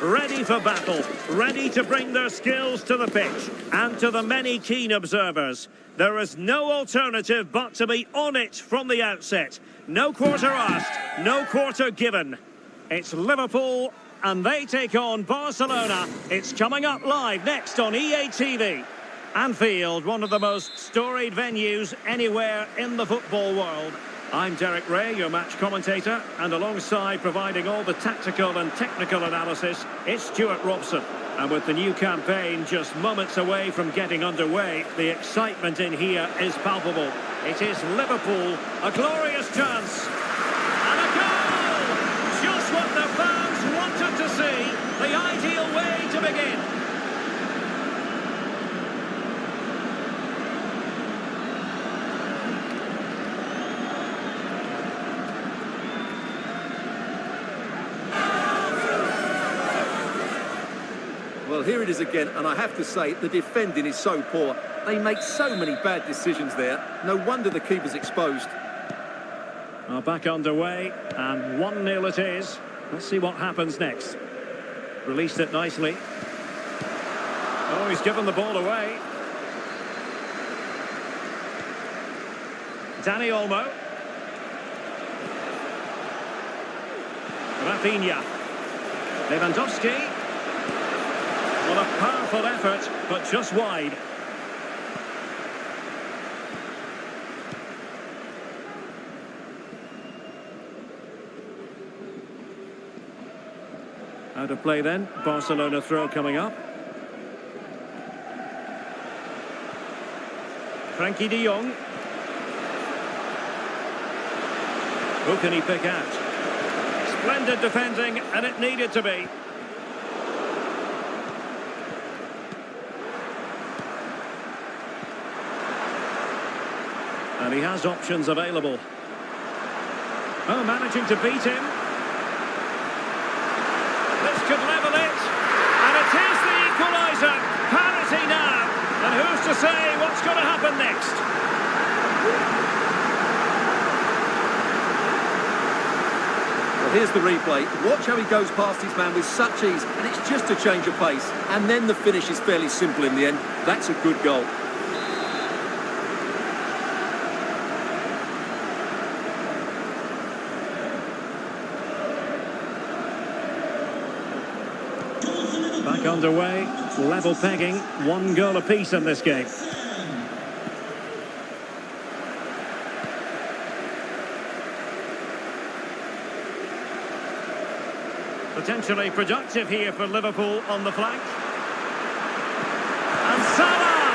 ready for battle, ready to bring their skills to the pitch. And to the many keen observers, there is no alternative but to be on it from the outset. No quarter asked, no quarter given. It's Liverpool, and they take on Barcelona. It's coming up live next on EA TV. Anfield, one of the most storied venues anywhere in the football world. I'm Derek Ray, your match commentator, and alongside providing all the tactical and technical analysis, it's Stuart Robson. And with the new campaign just moments away from getting underway, the excitement in here is palpable. It is Liverpool, a glorious chance, and a goal! Just what the fans wanted to see, the ideal way to begin. Well, here it is again, and I have to say, the defending is so poor. They make so many bad decisions there. No wonder the keeper's exposed. Well, back underway, and 1-0 it is. Let's see what happens next. Released it nicely. Oh, he's given the ball away. Dani Olmo. Rafinha. Lewandowski. What a powerful effort, but just wide. Out of play then. Barcelona throw coming up. Frankie de Jong. Who can he pick out? Splendid defending, and it needed to be. And he has options available. Oh, managing to beat him. This could level it. And it is the equaliser. Parity now. And who's to say what's going to happen next? Well, here's the replay. Watch how he goes past his man with such ease, and it's just a change of pace. And then the finish is fairly simple in the end. That's a good goal. Back underway, level pegging, 1 goal apiece in this game. Potentially productive here for Liverpool on the flank. And Salah!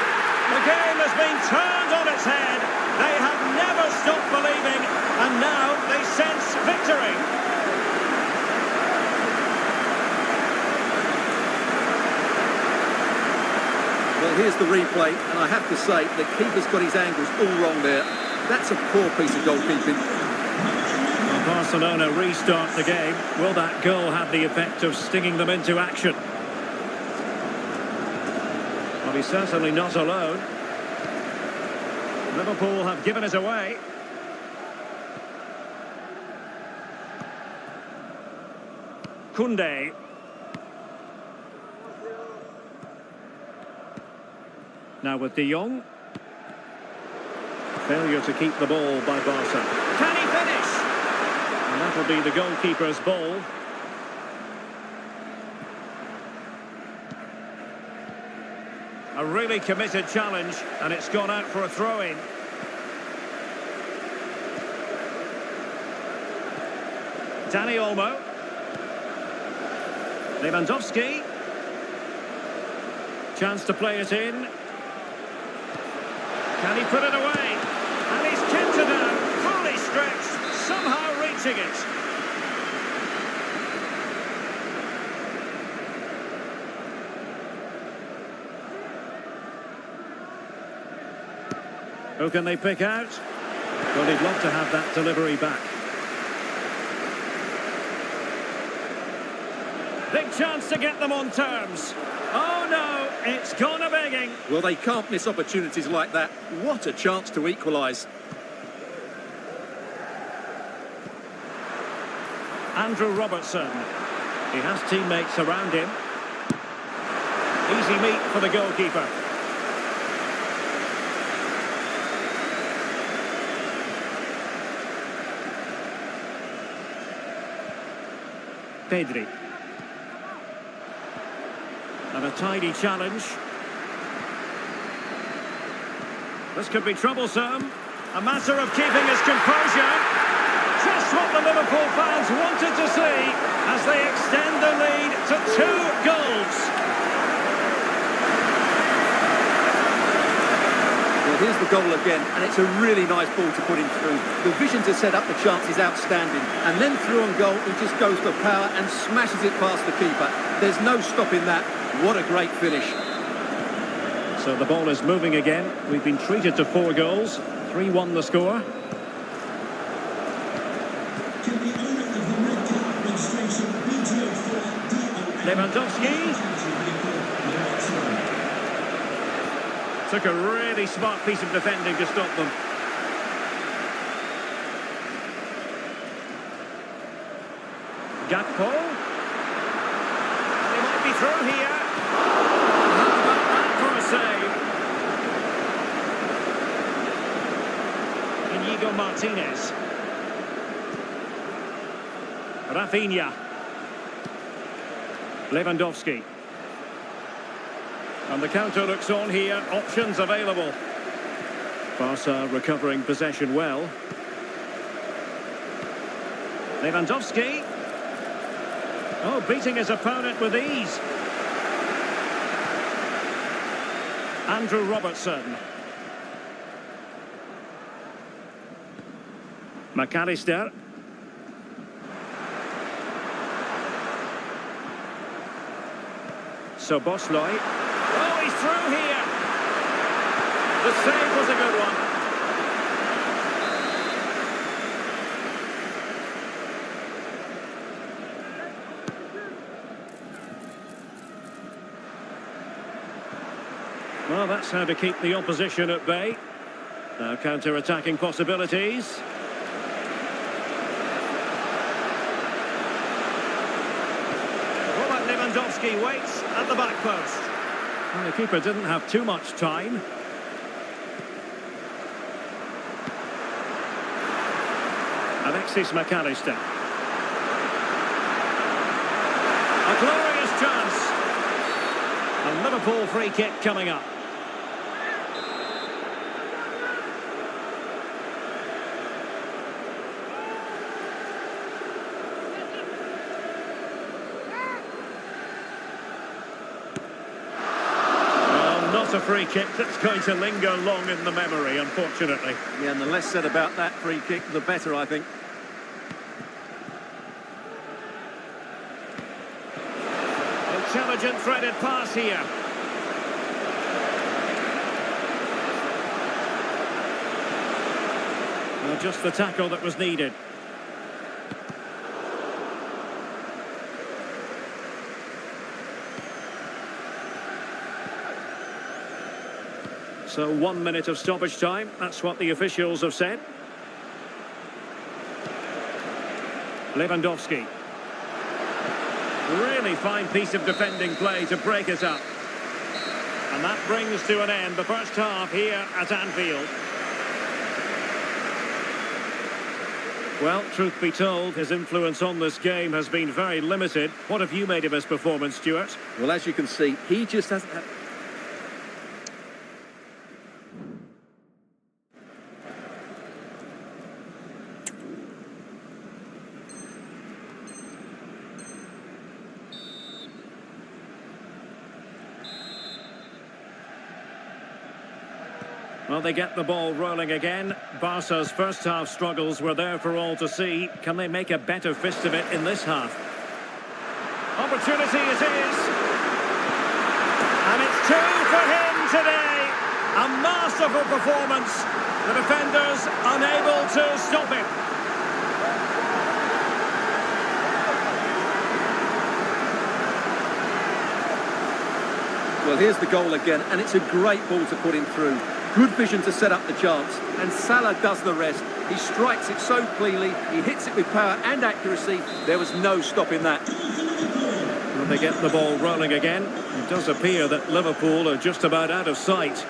The game has been turned on its head. They have never stopped believing, and now they sense victory. Well, here's the replay, and I have to say, the keeper's got his angles all wrong there. That's a poor piece of goalkeeping. Well, Barcelona restart the game. Will that goal have the effect of stinging them into action? Well, he's certainly not alone. Liverpool have given it away. Koundé. Now with de Jong. Failure to keep the ball by Barca. Can he finish? And that'll be the goalkeeper's ball. A really committed challenge, and it's gone out for a throw-in. Dani Olmo. Lewandowski. Chance to play it in. Can he put it away? And he's kicked it out, fully stretched, somehow reaching it. Who can they pick out? Well, he'd love to have that delivery back. Big chance to get them on terms. Oh no, it's gone a begging. Well, they can't miss opportunities like that. What a chance to equalise. Andrew Robertson. He has teammates around him. Easy meet for the goalkeeper. Pedri. And a tidy challenge. This could be troublesome. A matter of keeping his composure. Just what the Liverpool fans wanted to see as they extend the lead to 2 goals. Well, here's the goal again, and it's a really nice ball to put him through. The vision to set up the chance is outstanding. And then through on goal, he just goes for power and smashes it past the keeper. There's no stopping that. What a great finish. So the ball is moving again. We've been treated to 4 goals. 3-1 the score. Lewandowski. Took a really smart piece of defending to stop them. Gakpo. They might be through here. How about that for a save? Inigo Martinez. Rafinha. Lewandowski. And the counter looks on here. Options available. Barca recovering possession well. Lewandowski. Oh, beating his opponent with ease. Andrew Robertson. McAllister. So Bosley. Oh, he's through here. The save was a good one. Well, that's how to keep the opposition at bay. Now counter-attacking possibilities. Robert Lewandowski waits at the back post. And the keeper didn't have too much time. Alexis McAllister. A glorious chance. A Liverpool free kick coming up. A free kick that's going to linger long in the memory, unfortunately. Yeah, and the less said about that free kick, the better, I think. Intelligent threaded pass here. Well, just the tackle that was needed. So 1 minute of stoppage time, that's what the officials have said. Lewandowski. Really fine piece of defending play to break us up. And that brings to an end the first half here at Anfield. Well, truth be told, his influence on this game has been very limited. What have you made of his performance, Stuart? Well, as you can see, he just hasn't had... Well, they get the ball rolling again. Barca's first half struggles were there for all to see. Can they make a better fist of it in this half? Opportunity it is. And it's 2 for him today. A masterful performance. The defenders unable to stop him. Well, here's the goal again, and it's a great ball to put him through. Good vision to set up the chance, and Salah does the rest. He strikes it so cleanly, he hits it with power and accuracy. There was no stopping that. And they get the ball rolling again. It does appear that Liverpool are just about out of sight.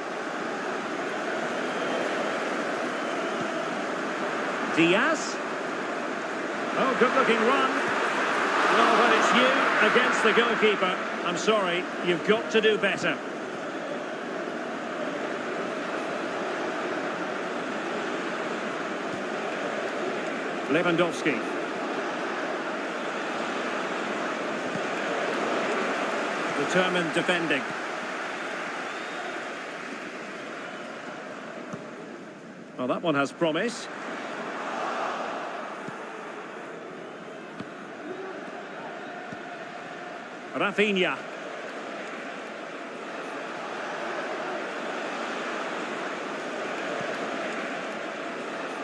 Diaz. Oh, good-looking run. Well, but it's you against the goalkeeper. I'm sorry, you've got to do better. Lewandowski. Determined defending. Well, that one has promise. Rafinha.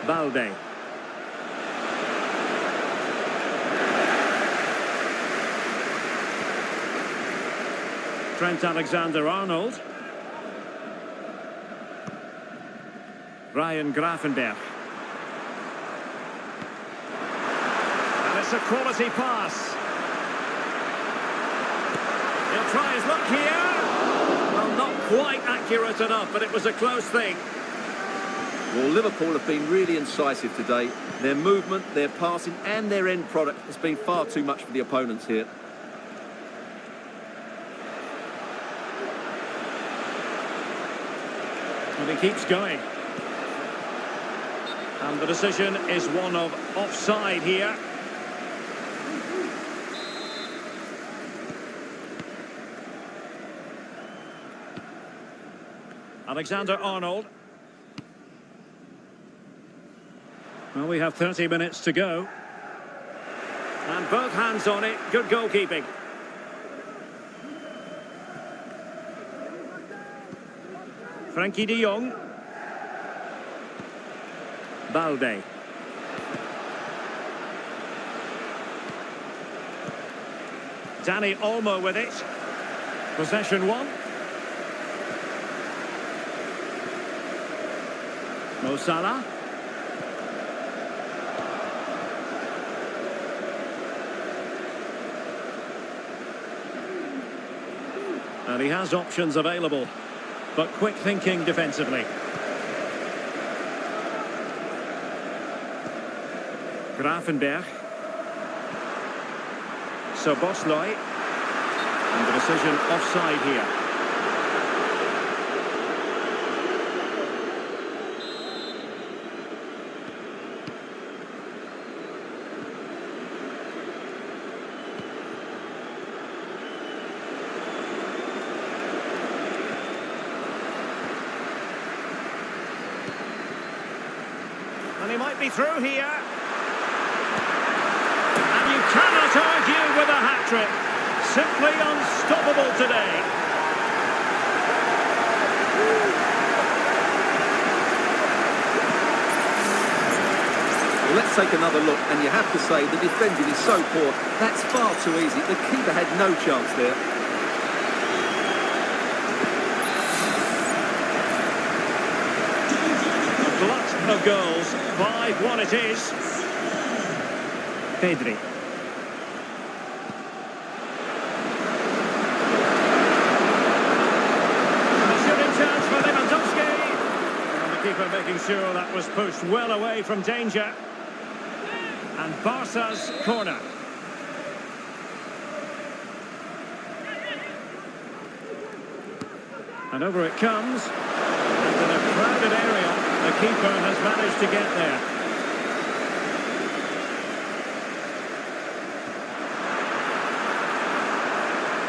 Balde. Trent Alexander-Arnold. Ryan Gravenberch. And it's a quality pass. He'll try his luck here. Well, not quite accurate enough, but it was a close thing. Well, Liverpool have been really incisive today. Their movement, their passing and their end product has been far too much for the opponents here. And he keeps going. And the decision is one of offside here. Alexander-Arnold. Well, we have 30 minutes to go. And both hands on it. Good goalkeeping. Frankie de Jong. Balde. Dani Olmo with it. Possession one. Mo Salah. And he has options available, but quick thinking defensively. Gravenberch. Szoboszlai. And the decision offside here. And he might be through here. And you cannot argue with a hat-trick. Simply unstoppable today. Well, let's take another look, and you have to say the defending is so poor. That's far too easy. The keeper had no chance there. Glut of goals. 5-1 it is. Pedri. A shooting chance for Lewandowski. And the keeper making sure that was pushed well away from danger. And Barca's corner. And over it comes. And in a crowded area, the keeper has managed to get there.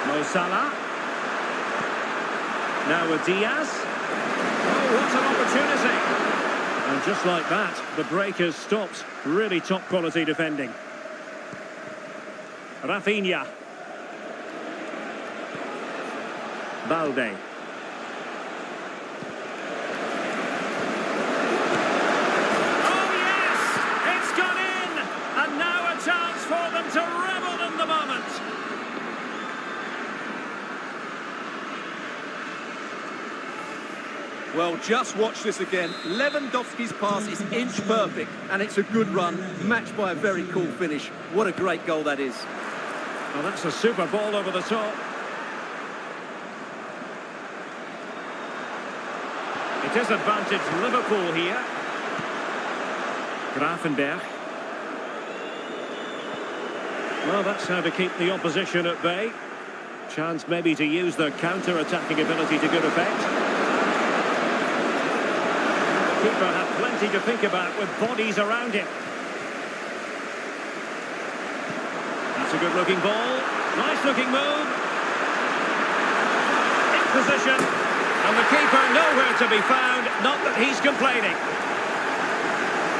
Mo Salah. Now with Diaz. Oh, what an opportunity. And just like that, the break has stopped. Really top quality defending. Rafinha. Balde. Oh yes! It's gone in! And now a chance for them to revel in the moment. Well, just watch this again. Lewandowski's pass is inch perfect, and it's a good run, matched by a very cool finish. What a great goal that is. Well, that's a super ball over the top. It is advantage Liverpool here. Grafenberg. Well, that's how to keep the opposition at bay. Chance maybe to use their counter-attacking ability to good effect. The keeper had plenty to think about with bodies around him. That's a good-looking ball. Nice-looking move. In position. And the keeper nowhere to be found. Not that he's complaining.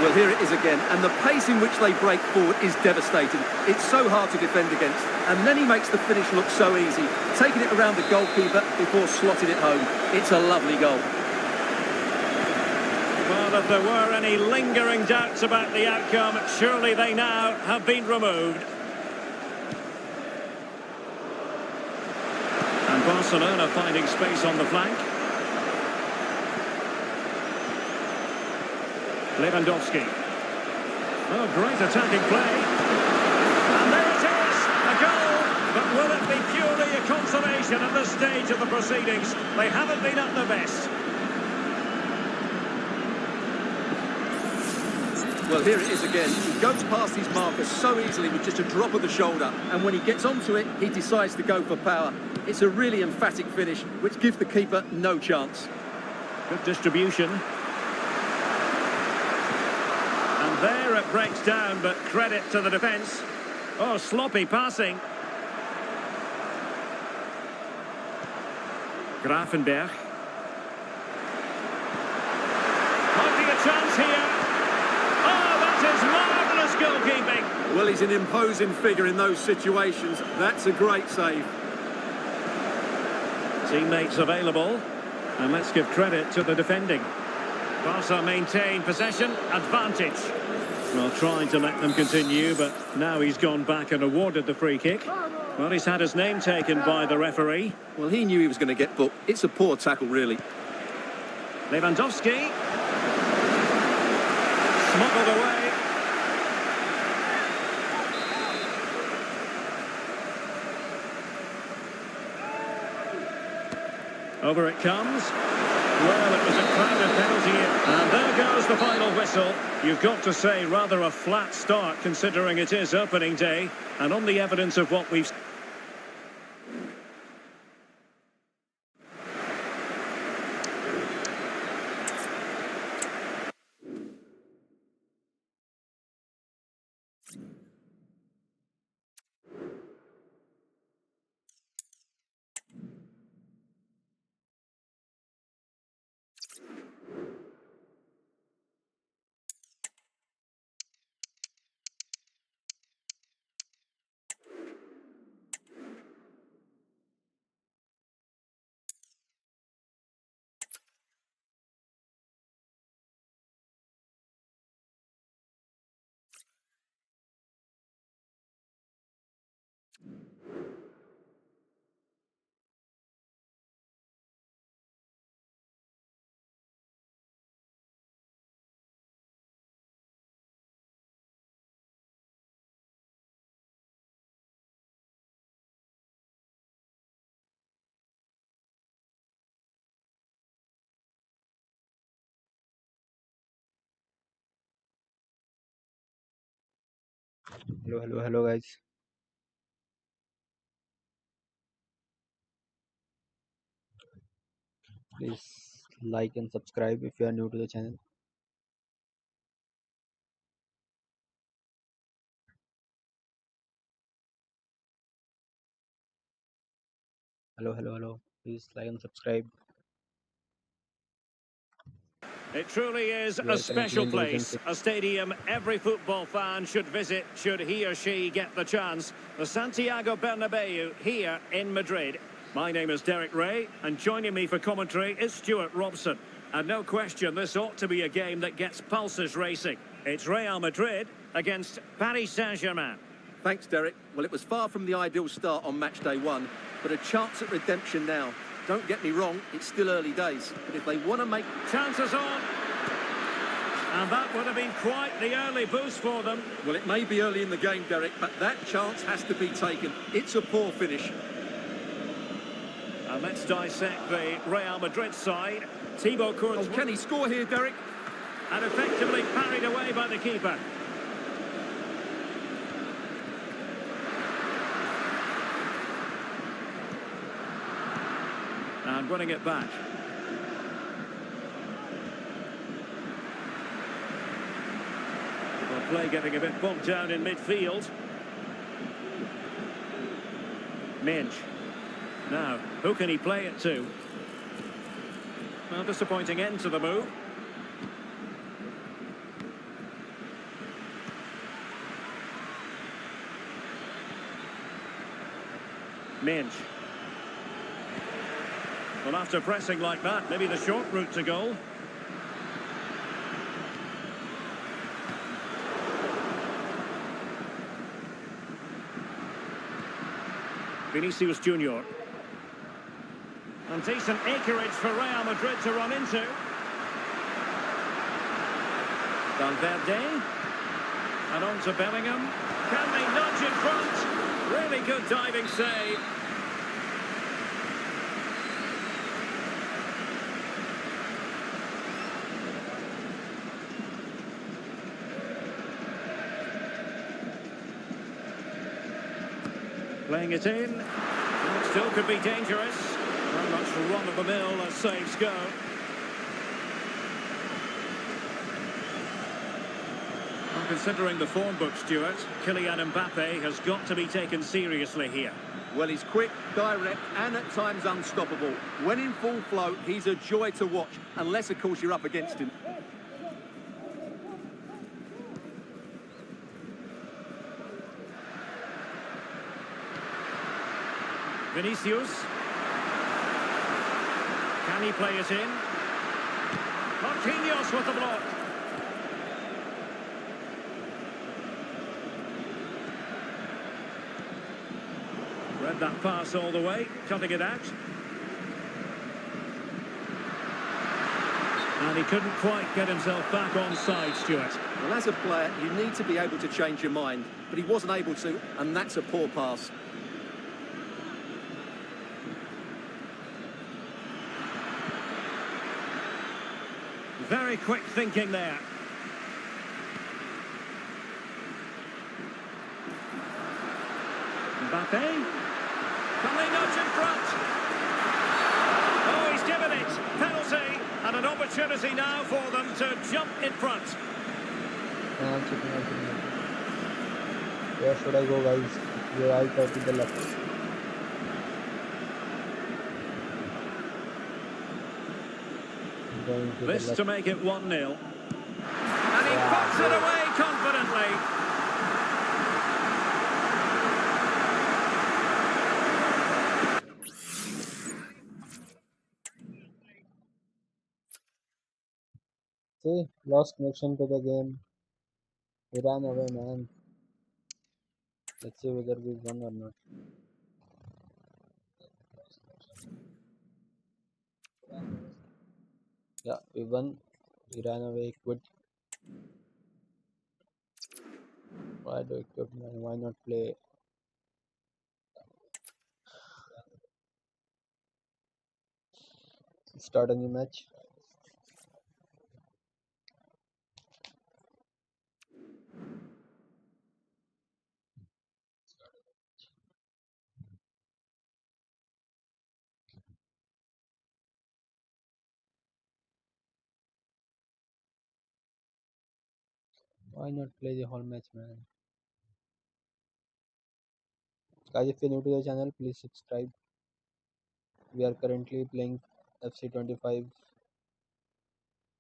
Well, here it is again, and the pace in which they break forward is devastating. It's so hard to defend against, and then he makes the finish look so easy, taking it around the goalkeeper before slotting it home. It's a lovely goal. Well, if there were any lingering doubts about the outcome, surely they now have been removed. And Barcelona finding space on the flank. Lewandowski. Oh, great attacking play. And there it is, a goal. But will it be purely a consolation at this stage of the proceedings? They haven't been at their best. Well, here it is again. He goes past his marker so easily with just a drop of the shoulder. And when he gets onto it, he decides to go for power. It's a really emphatic finish, which gives the keeper no chance. Good distribution. And there it breaks down, but credit to the defence. Oh, sloppy passing. Grafenberg. Might be a chance here. Oh, that is marvellous goalkeeping. Well, he's an imposing figure in those situations. That's a great save. Teammates available. And let's give credit to the defending. Barca maintain possession, advantage. Well, trying to let them continue, but now he's gone back and awarded the free kick. Well, he's had his name taken by the referee. Well, he knew he was going to get booked. It's a poor tackle, really. Lewandowski. Smuggled away. Over it comes. Well, it was a crowded penalty, and there goes the final whistle. You've got to say, rather a flat start, considering it is opening day, and on the evidence of what we've... Hello, guys. Please like and subscribe if you are new to the channel. Hello. Please like and subscribe. It truly is We a are special currently in Division place, 6. a stadium every football fan should visit should he or she get the chance. The Santiago Bernabeu here in Madrid. My name is Derek Ray, and joining me for commentary is Stuart Robson. And no question, this ought to be a game that gets pulses racing. It's Real Madrid against Paris Saint-Germain. Thanks, Derek. Well, it was far from the ideal start on match day one, but a chance at redemption now. Don't get me wrong, it's still early days, but if they want to make... Chances on. And that would have been quite the early boost for them. Well, it may be early in the game, Derek, but that chance has to be taken. It's a poor finish. And let's dissect the Real Madrid side. Thibaut Courtois. Oh, can he score here, Derek? And effectively parried away by the keeper. And winning it back. Well, play getting a bit bogged down in midfield. Minch. Now, who can he play it to? Well, disappointing end to the move. Minch. Well, after pressing like that, maybe the short route to goal. Vinicius Junior. And decent acreage for Real Madrid to run into. Valverde. And on to Bellingham. Can they nudge in front? Really good diving save. Playing it in. It still could be dangerous. Very much run-of-the-mill as saves go. Well, considering the form book, Stuart, Kylian Mbappe has got to be taken seriously here. Well, he's quick, direct, and at times unstoppable. When in full flow, he's a joy to watch, unless, of course, you're up against him. Vinicius. Can he play it in? Marquinhos with the block. Read that pass all the way, cutting it out. And he couldn't quite get himself back on side, Stuart. Well, as a player, you need to be able to change your mind, but he wasn't able to, and that's a poor pass. Very quick thinking there. Mbappe. Can they nudge in front? Oh, he's given it. Penalty. And an opportunity now for them to jump in front. Where should I go, guys? Your eyes are to the left. This to make it 1-0. And he puts it away confidently. See, lost connection to the game. We ran away, man. Let's see whether we won or not. Yeah, we won. We ran away, quit. Why do we quit, man? Why not play? Start a new match. Why not play the whole match, man? Guys, if you're new to the channel, please subscribe. We are currently playing FC25.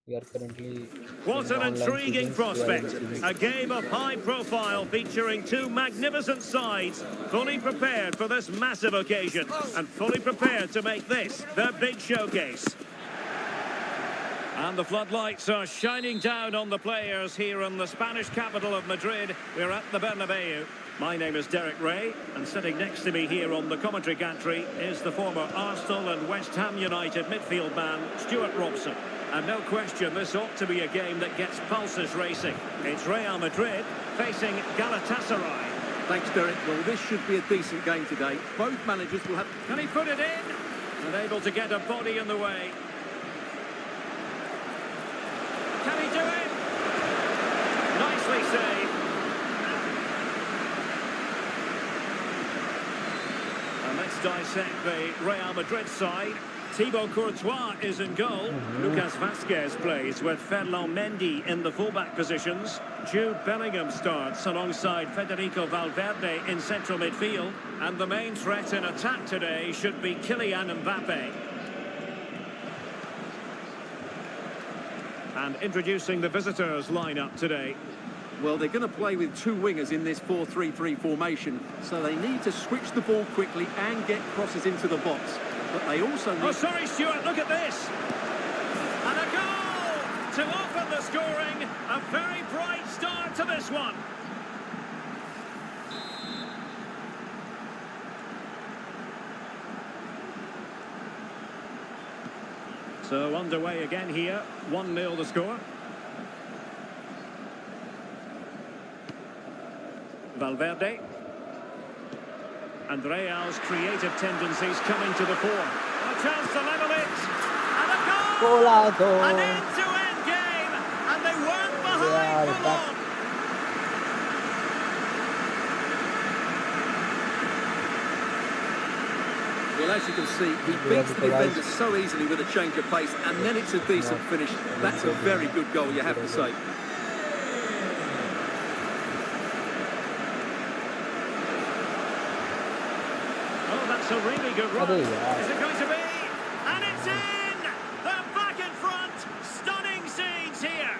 We are currently What in an online intriguing seasons. We are in prospect. season A game of high profile featuring two magnificent sides, fully prepared for this massive occasion and fully prepared to make this their big showcase. And the floodlights are shining down on the players here in the Spanish capital of Madrid. We're at the Bernabeu. My name is Derek Ray, and sitting next to me here on the commentary gantry is the former Arsenal and West Ham United midfield man, Stuart Robson. And no question, this ought to be a game that gets pulses racing. It's Real Madrid facing Galatasaray. Thanks, Derek. Well, this should be a decent game today. Both managers will have... Can he put it in? Unable to get a body in the way. Can he do it? Nicely saved. And let's dissect the Real Madrid side. Thibaut Courtois is in goal. Lucas Vazquez plays with Ferland Mendy in the fullback positions. Jude Bellingham starts alongside Federico Valverde in central midfield. And the main threat in attack today should be Kylian Mbappe. And introducing the visitors lineup today. Well, they're going to play with two wingers in this 4-3-3 formation, so they need to switch the ball quickly and get crosses into the box. But they also need... Oh, sorry, Stuart, look at this. And a goal to open the scoring. A very bright start to this one. So underway again here. 1-0 the score. Valverde. And Real's creative tendencies coming to the fore. A chance to level it. And a goal! Colado. An end-to-end game. And they weren't behind for long. Well, as you can see, he beats the defender so easily with a change of pace, and then it's a decent finish. That's a very good goal, you have to say. Oh, that's a really good run. Is it going to be? And it's in! They're back in front. Stunning scenes here.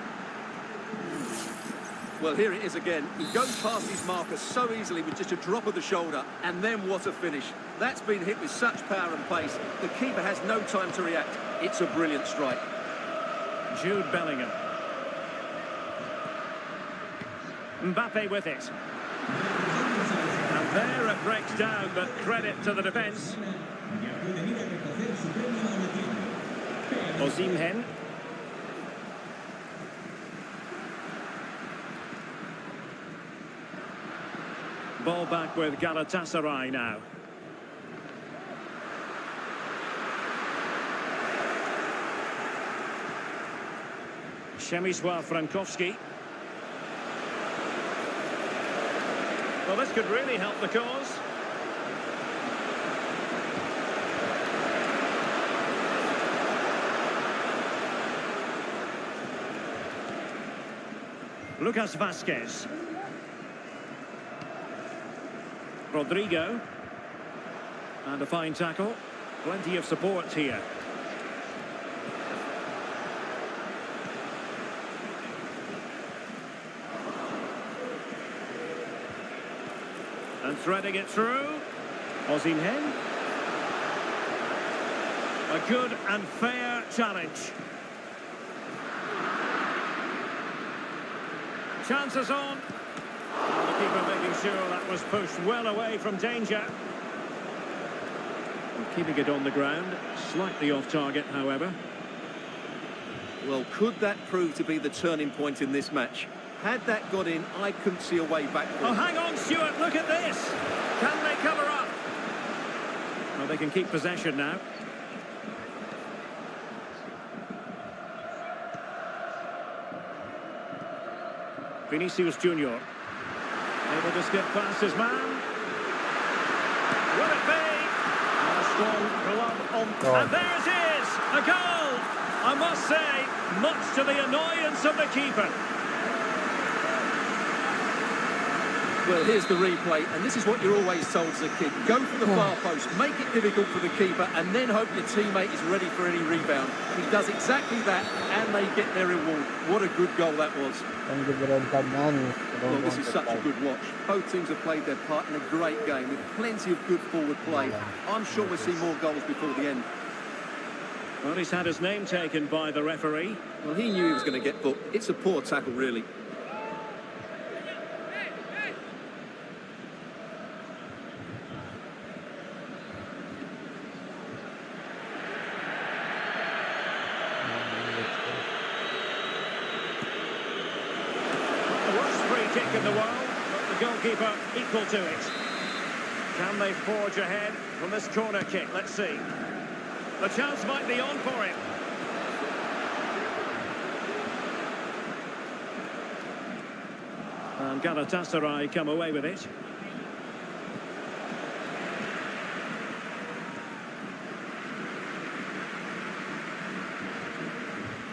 Well, here it is again. He goes past his marker so easily with just a drop of the shoulder, and then what a finish. That's been hit with such power and pace. The keeper has no time to react. It's a brilliant strike. Jude Bellingham. Mbappe with it. And there it breaks down, but credit to the defence. Osimhen. Ball back with Galatasaray now. Przemysław Frankowski. Well, this could really help the cause. Lucas Vazquez. Rodrigo. And a fine tackle. Plenty of support here. And threading it through. Osimhen. A good and fair challenge. Chances on. And the keeper making sure that was pushed well away from danger. And keeping it on the ground. Slightly off target, however. Well, could that prove to be the turning point in this match? Had that got in, I couldn't see a way back. Oh, hang on, Stuart, look at this. Can they cover up? Well, they can keep possession now. Vinicius Junior. Able to skip past his man. Will it be? And a strong glove on. And there it is! A goal! I must say, much to the annoyance of the keeper. Well, here's the replay, and this is what you're always told as a kid. Go for the far post, make it difficult for the keeper, and then hope your teammate is ready for any rebound. He does exactly that, and they get their reward. What a good goal that was. Well, this is such a good watch. Both teams have played their part in a great game with plenty of good forward play. I'm sure we'll see more goals before the end. Well, he's had his name taken by the referee. Well, he knew he was going to get booked. It's a poor tackle, really. free kick in the world, but the goalkeeper equal to it. Can they forge ahead from this corner kick? Let's see. The chance might be on for him. And Galatasaray come away with it.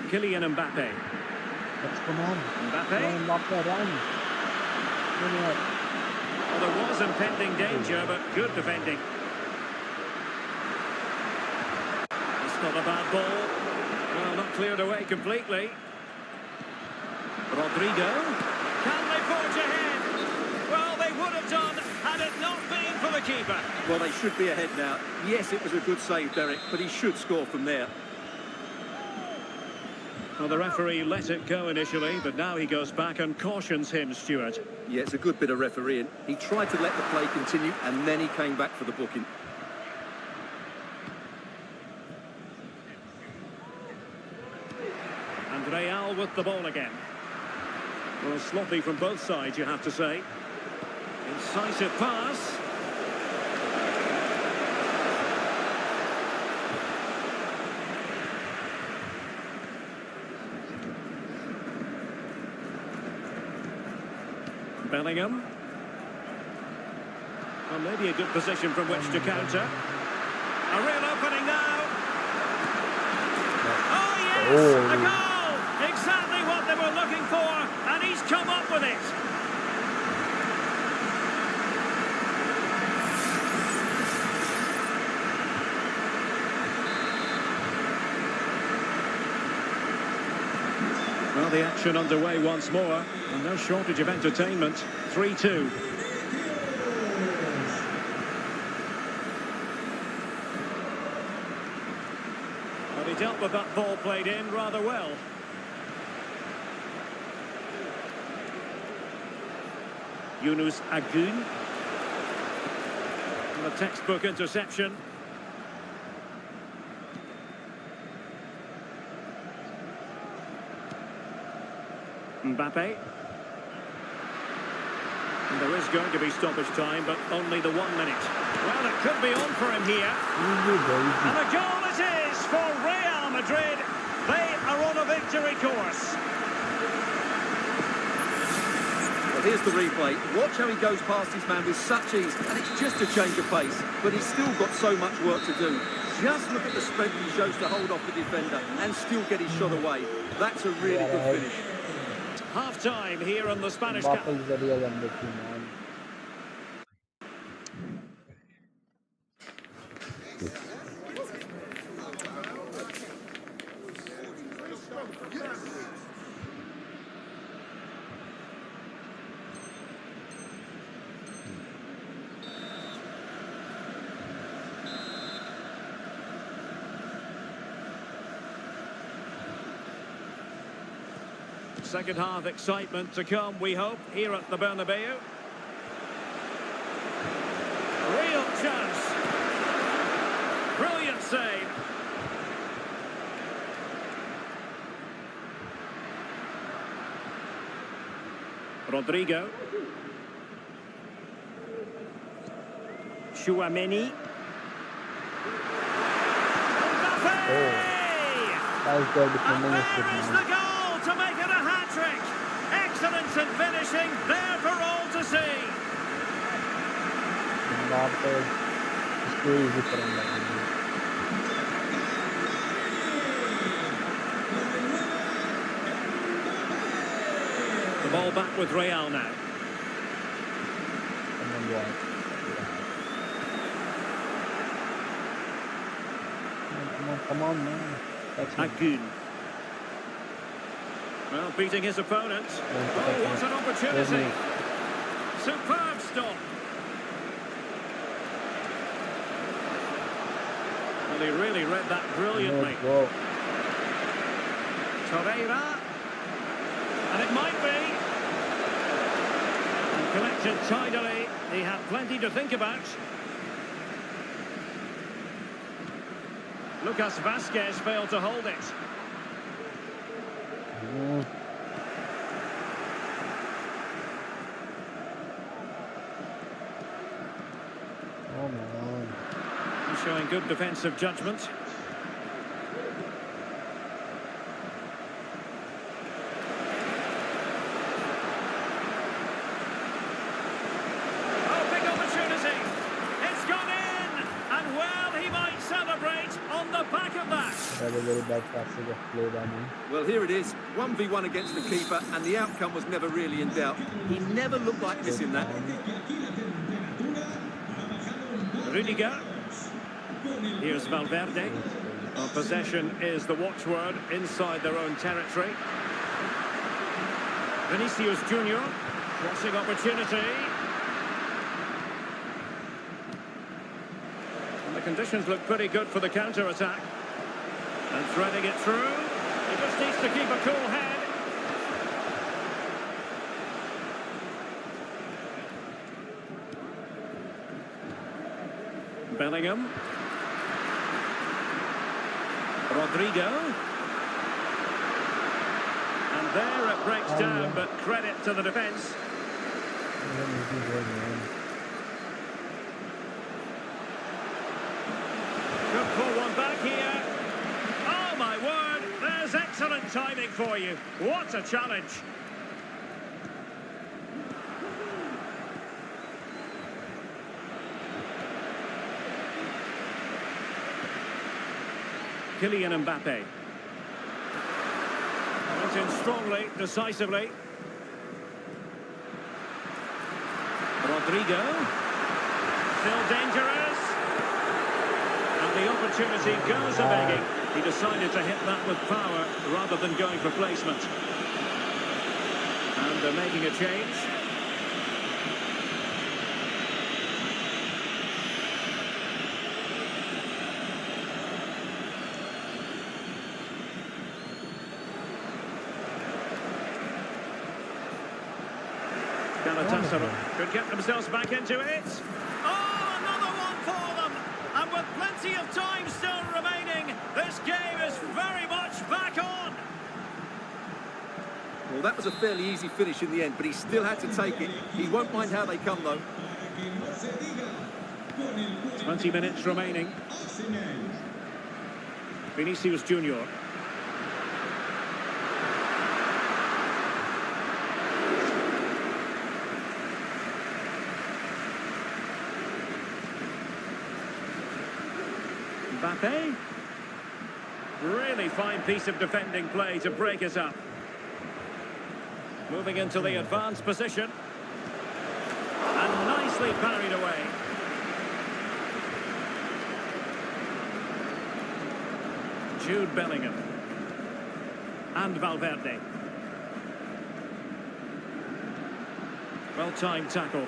Kylian Mbappe. Let's come on. Mbappe. Mbappe, run. Well, there was impending danger, but good defending. It's not a bad ball. Well, not cleared away completely. Rodrigo. Can they forge ahead? Well, they would have done had it not been for the keeper. Well, they should be ahead now. Yes, it was a good save, Derek, but he should score from there. Well, the referee let it go initially, but now he goes back and cautions him, Stuart. Yeah, it's a good bit of refereeing. He tried to let the play continue, and then he came back for the booking. And Real with the ball again. Well, sloppy from both sides, you have to say. Incisive pass. Bellingham. Well, maybe a good position from which to counter. A real opening now. Oh, yes! A goal! Exactly what they were looking for, and he's come up with it. Well, the action underway once more, and no shortage of entertainment. 3-2. But he dealt with that ball played in rather well. Yunus Agun. And a textbook interception. Mbappe. And there is going to be stoppage time, but only the 1 minute. Well, it could be on for him here. And a goal it is for Real Madrid. They are on a victory course. Well, here's the replay. Watch how he goes past his man with such ease, and it's just a change of pace. But he's still got so much work to do. Just look at the strength he shows to hold off the defender and still get his shot away. That's a really good finish. Half-time here on the Spanish Cup. Second half excitement to come, we hope, here at the Bernabeu. Real chance. Brilliant save. Rodrigo. Chouameni. Oh, Is the goal to make it a hat-trick. Excellence in finishing, there for all to see. The ball back with Real now. Come on, man. Agun. Well, beating his opponent. Oh, what an opportunity. Superb stop. Well, he really read that brilliantly. Torreira. And it might be. And collected tidily. He had plenty to think about. Lucas Vazquez failed to hold it. showing good defensive judgment. Oh, big opportunity. It's gone in. And well, he might celebrate on the back of that. That was a very bad passage of play by me. Well, here it is, 1v1 against the keeper, and the outcome was never really in doubt. He never looked like missing that. Rudiger. Here's Valverde. Well, possession is the watchword inside their own territory. Vinicius Junior. Crossing opportunity. And the conditions look pretty good for the counter-attack. And threading it through. He just needs to keep a cool head. Bellingham. Rodrigo. And there it breaks down, but credit to the defence. Could pull one back here. Oh my word, there's excellent timing for you. What a challenge. Kylian Mbappe. Went in strongly, decisively. Rodrigo. Still dangerous. And the opportunity goes a-begging. He decided to hit that with power rather than going for placement. And they're making a change. Galatasaray could get themselves back into it. Oh, another one for them! And with plenty of time still remaining, this game is very much back on! Well, that was a fairly easy finish in the end, but he still had to take it. He won't mind how they come, though. 20 minutes remaining. Vinicius Junior. Mbappe. Really fine piece of defending play to break it up. Moving into the advanced position. And nicely parried away. Jude Bellingham. And Valverde. Well-timed tackle.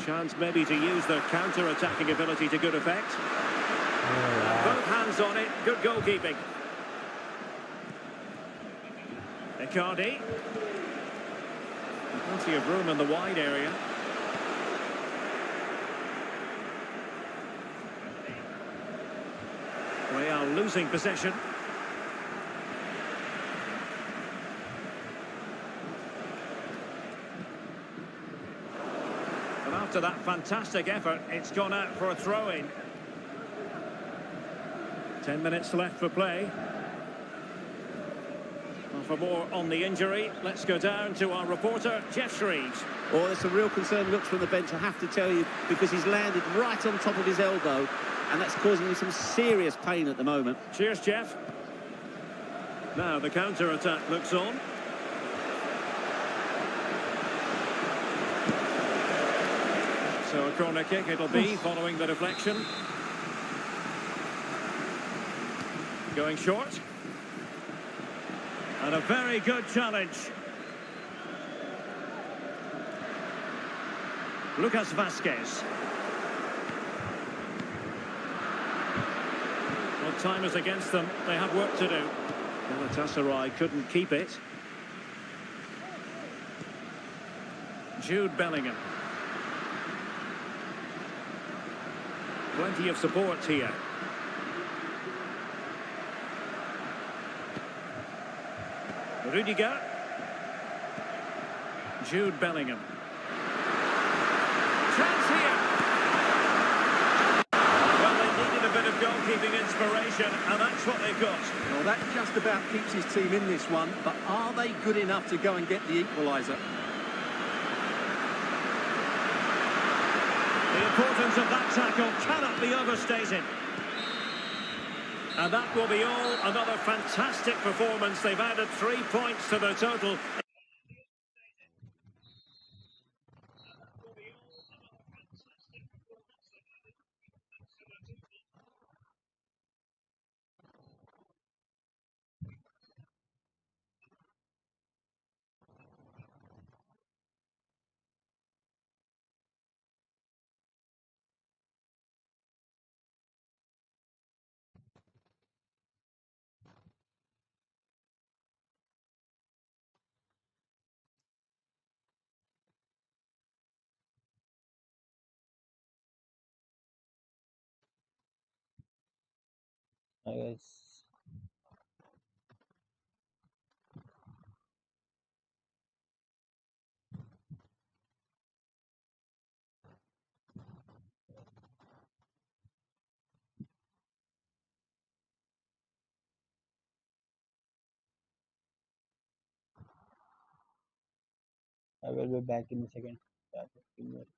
Chance maybe to use their counter-attacking ability to good effect. Both hands on it, good goalkeeping. Icardi. Plenty of room in the wide area. We are losing possession. And after that fantastic effort, it's gone out for a throw-in. 10 minutes left for play. Well, for more on the injury, let's go down to our reporter, Jeff Shreves. Oh, there's some real concern looks from the bench, I have to tell you, because he's landed right on top of his elbow, and that's causing him some serious pain at the moment. Cheers, Jeff. Now the counter-attack looks on. So a corner kick it'll be, following the deflection. Going short. And a very good challenge. Lucas Vazquez. Well, time is against them. They have work to do. Galatasaray couldn't keep it. Jude Bellingham. Plenty of support here. Rudiger. Jude Bellingham. Chance here. Well, they needed a bit of goalkeeping inspiration, and that's what they've got. Well, that just about keeps his team in this one, but are they good enough to go and get the equaliser? The importance of that tackle cannot be overstated. And that will be all. Another fantastic performance. They've added 3 points to their total. Hi guys. I will be back in a second. Yeah, 15 minutes.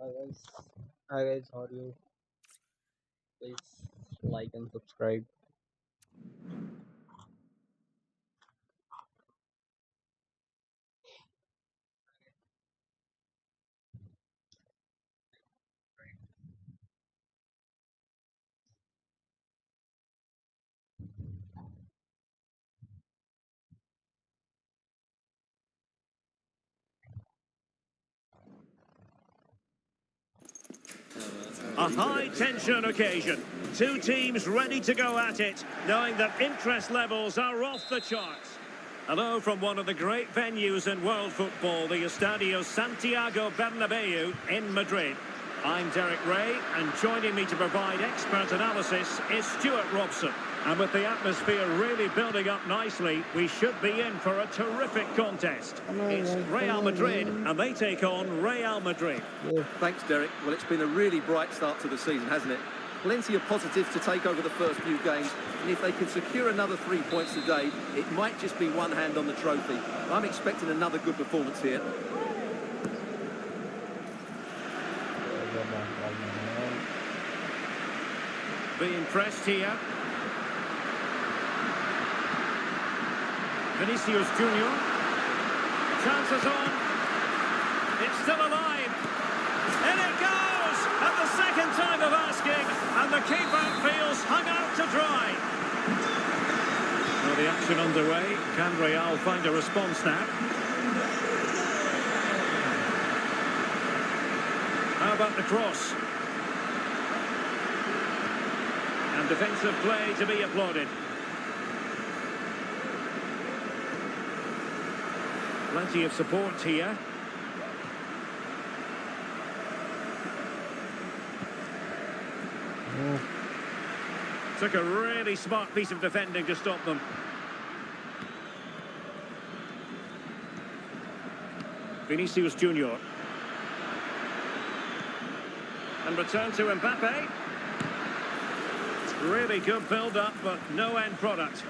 Hi guys. Hi guys, how are you? Please like and subscribe. A high-tension occasion. Two teams ready to go at it, knowing that interest levels are off the charts. Hello from one of the great venues in world football, the Estadio Santiago Bernabeu in Madrid. I'm Derek Ray, and joining me to provide expert analysis is Stuart Robson. And with the atmosphere really building up nicely, we should be in for a terrific contest. It's Real Madrid, and they take on Real Madrid. Thanks, Derek. Well, it's been a really bright start to the season, hasn't it? Plenty of positives to take over the first few games, and if they can secure another 3 points today, it might just be one hand on the trophy. I'm expecting another good performance here. Being pressed here. Vinicius Junior. Chances on. It's still alive. In it goes! At the second time of asking, and the keeper feels hung out to dry. Well, the action underway. Can Real find a response now? How about the cross? And defensive play to be applauded. Plenty of support here. Took a really smart piece of defending to stop them. Vinicius Junior. And return to Mbappe. Really good build-up, but no end product.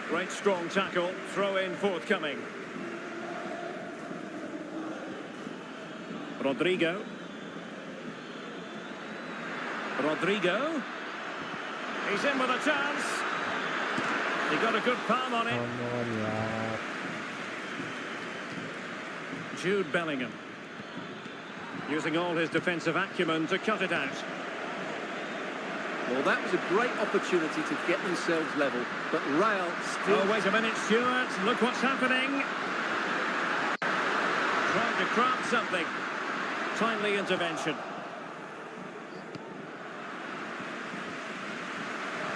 Great strong tackle, throw in forthcoming. Rodrigo. He's in with a chance. He got a good palm on it. Jude Bellingham. Using all his defensive acumen to cut it out. Well, that was a great opportunity to get themselves level, but Real still... Oh, wait a minute, Stuart. Look what's happening. Trying to craft something. Timely intervention.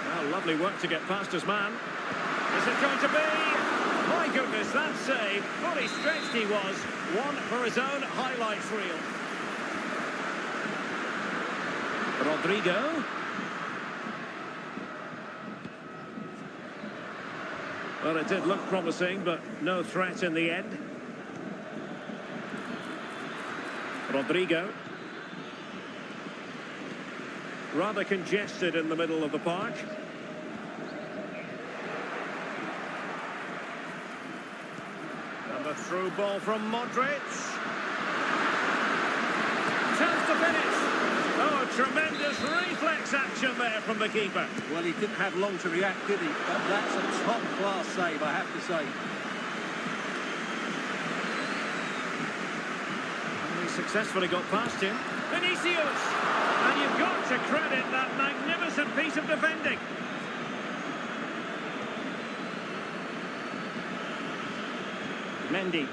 Well, lovely work to get past his man. Is it going to be? My goodness, that save. Fully stretched he was. One for his own highlights reel. Rodrigo. Well, it did look promising, but no threat in the end. Rodrigo. Rather congested in the middle of the park. And the through ball from Modric. Chance to finish. Oh, tremendous reflex action there from the keeper. Well, he didn't have long to react, did he? But that's a top-class save, I have to say. And he successfully got past him. Vinicius! And you've got to credit that magnificent piece of defending. Mendy.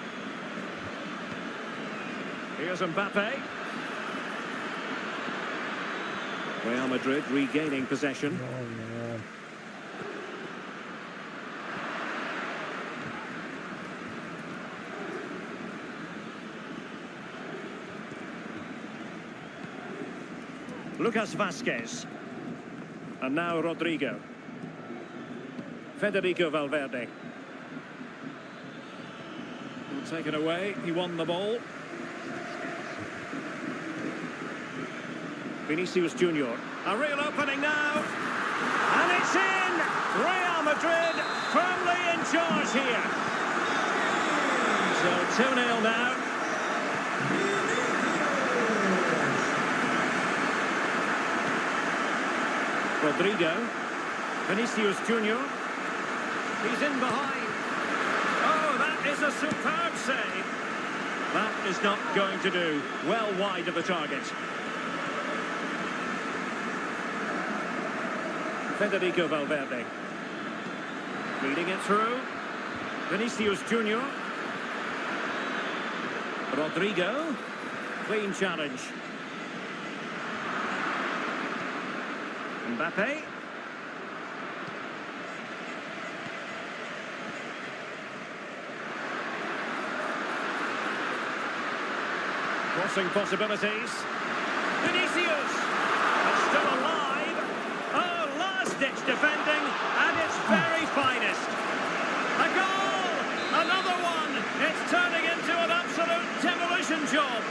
Here's Mbappe. Real Madrid regaining possession. Lucas Vasquez. And now Rodrigo. Federico Valverde. Taken away, he won the ball. Vinicius Junior. A real opening now. And it's in! Real Madrid firmly in charge here. So 2-0 now. Rodrigo. Vinicius Junior. He's in behind. Oh, that is a superb save. That is not going to do. Well wide of the target. Federico Valverde. Feeding it through. Vinicius Junior. Rodrigo. Clean challenge. Mbappe. Crossing possibilities. Vinicius! It's still alive. Oh, last-ditch defending at its very finest. A goal! Another one! It's turning into an absolute demolition job.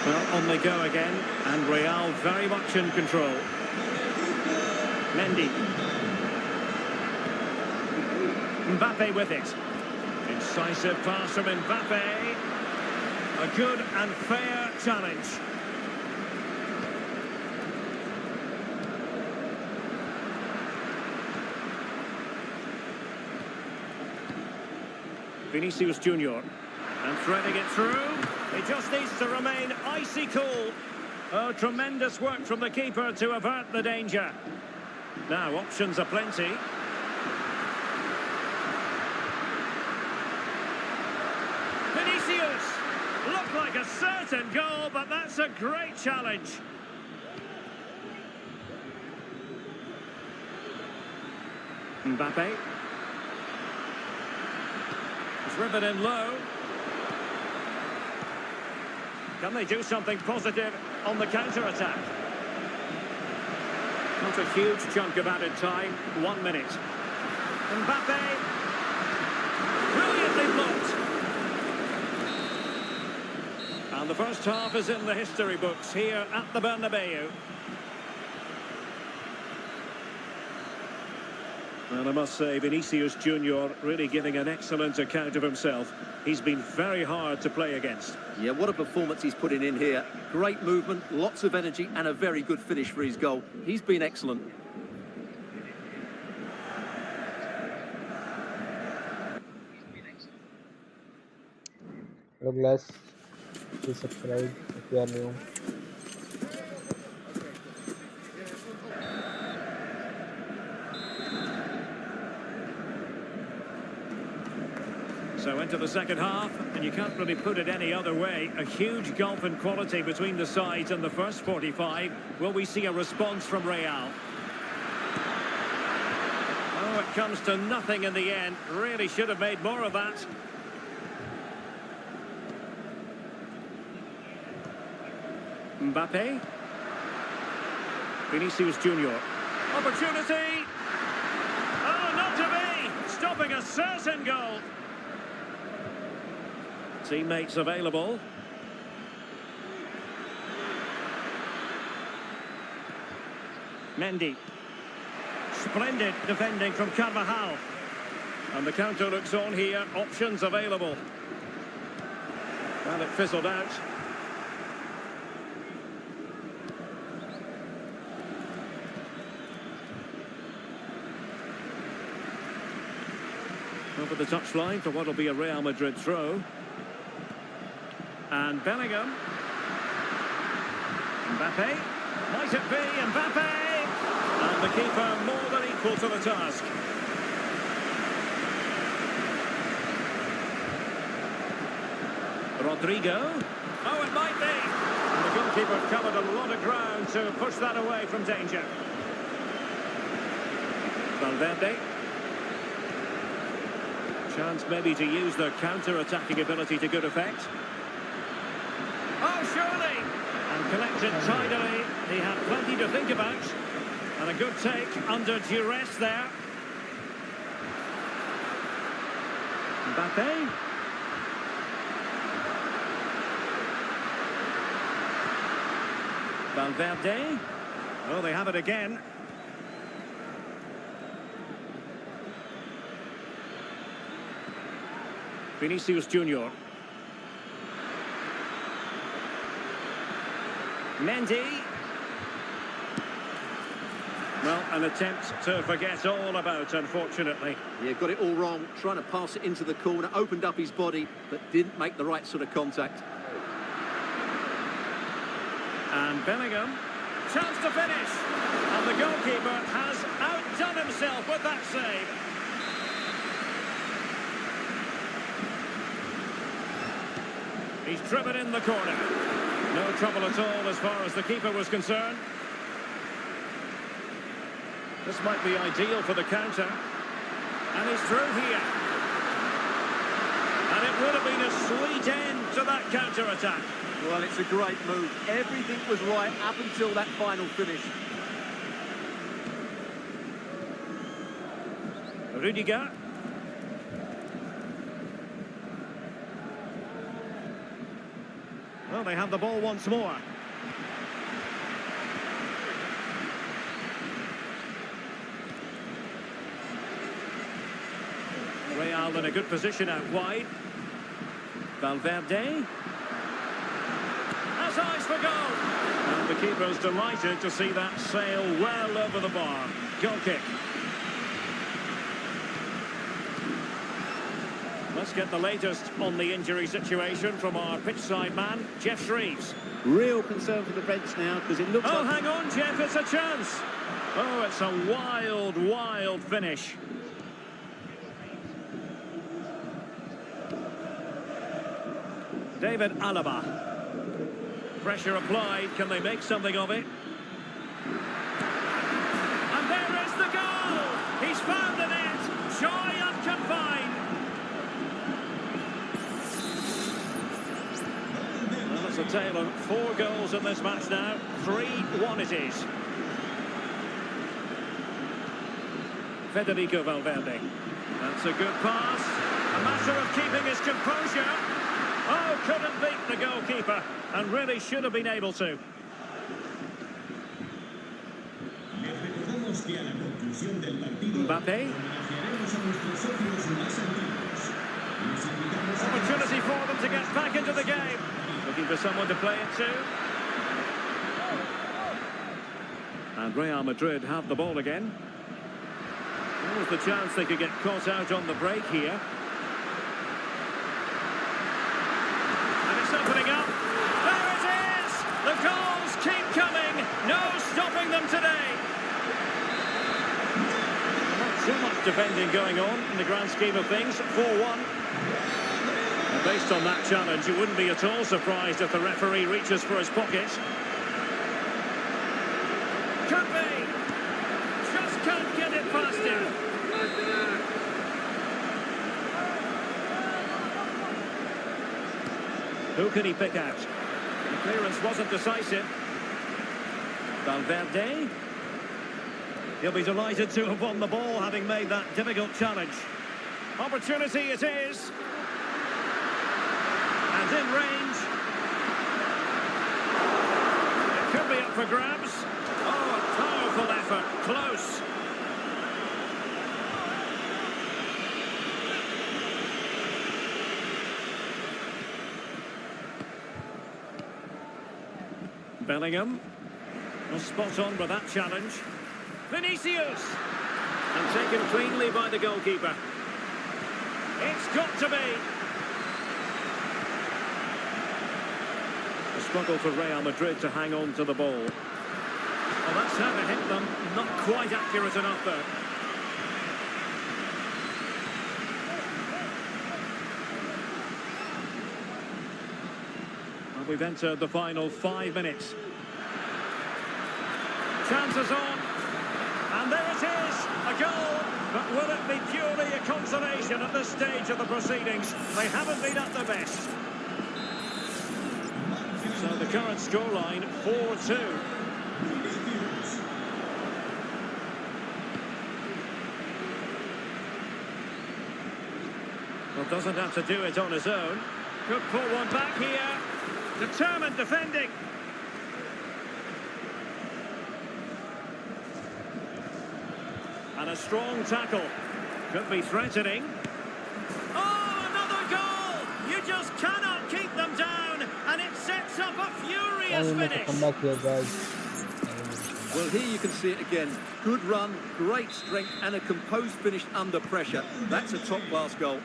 Well, on they go again, and Real very much in control. Mendy. Mbappe with it. Incisive pass from Mbappe. A good and fair challenge. Vinicius Junior. And threading it through. He just needs to remain icy cool. Oh, tremendous work from the keeper to avert the danger. Now, options are plenty. Vinicius! Looked like a certain goal, but that's a great challenge. Mbappe. It's driven in low. Can they do something positive on the counter-attack? Not a huge chunk of added time. 1 minute. Mbappe. Brilliantly blocked. And the first half is in the history books here at the Bernabeu. And I must say, Vinicius Junior really giving an excellent account of himself. He's been very hard to play against. Yeah, what a performance he's putting in here. Great movement, lots of energy, and a very good finish for his goal. He's been excellent. Hello guys, please subscribe if you are new. So into the second half, and you can't really put it any other way. A huge gulf in quality between the sides in the first 45. Will we see a response from Real? Oh, it comes to nothing in the end. Really should have made more of that. Mbappe. Vinicius Junior. Opportunity! Oh, not to be! Stopping a certain goal. Teammates available. Mendy. Splendid defending from Carvajal. And the counter looks on here. Options available. Well, it fizzled out. Over the touchline for what will be a Real Madrid throw. And Bellingham. Mbappe. Might it be Mbappe? And the keeper more than equal to the task. Rodrigo. Oh, it might be. And the goalkeeper covered a lot of ground to push that away from danger. Valverde. Chance maybe to use their counter-attacking ability to good effect. Oh, surely! And collected tidily. He had plenty to think about. And a good take under duress there. Mbappe. Valverde. Oh, they have it again. Vinicius Junior. Mendy. Well, an attempt to forget all about, unfortunately. Yeah, got it all wrong. Trying to pass it into the corner, opened up his body, but didn't make the right sort of contact. And Bellingham. chance to finish. And the goalkeeper has outdone himself with that save. He's driven in the corner. No trouble at all as far as the keeper was concerned. This might be ideal for the counter. And he's through here. And it would have been a sweet end to that counter-attack. Well, it's a great move. Everything was right up until that final finish. Rudiger. Well, they have the ball once more. Real in a good position out wide. Valverde. Has eyes for goal. And the keeper's delighted to see that sail well over the bar. Goal kick. Let's get the latest on the injury situation from our pitchside man, Jeff Shreves. Real concern for the bench now because it looks Oh, like... hang on, Jeff, it's a chance. Oh, it's a wild, wild finish. David Alaba. Pressure applied. Can they make something of it? And there is the goal! He's found the net. Joy unconfined. Well, it's a tale of 4 goals in this match now. 3-1 it is. Federico Valverde. That's a good pass. A matter of keeping his composure. Oh, couldn't beat the goalkeeper, and really should have been able to. Mbappe. Opportunity for them to get back into the game. Looking for someone to play it to. And Real Madrid have the ball again. There was the chance they could get caught out on the break here. Opening up. There it is! The goals keep coming. No stopping them today. Not too much defending going on in the grand scheme of things. 4-1. And based on that challenge, you wouldn't be at all surprised if the referee reaches for his pocket. Could be. Just can't get it past him. Who can he pick out? The clearance wasn't decisive. Valverde. He'll be delighted to have won the ball, having made that difficult challenge. Opportunity it is. And in range. It could be up for grabs. Oh, a powerful effort. Close. Bellingham. Well, spot on with that challenge. Vinicius! And taken cleanly by the goalkeeper. It's got to be. A struggle for Real Madrid to hang on to the ball. Well, that's how to hit them. Not quite accurate enough, though. We've entered the final 5 minutes. Chances on. And there it is, a goal. But will it be purely a consolation at this stage of the proceedings? They haven't been at their best. So the current scoreline, 4-2. Well, doesn't have to do it on his own. Could pull one back here. Determined defending. And a strong tackle. Could be threatening. Oh, another goal! You just cannot keep them down. And it sets up a furious finish. Come back here, guys. Well, here you can see it again. Good run, great strength, and a composed finish under pressure. That's a top-class goal.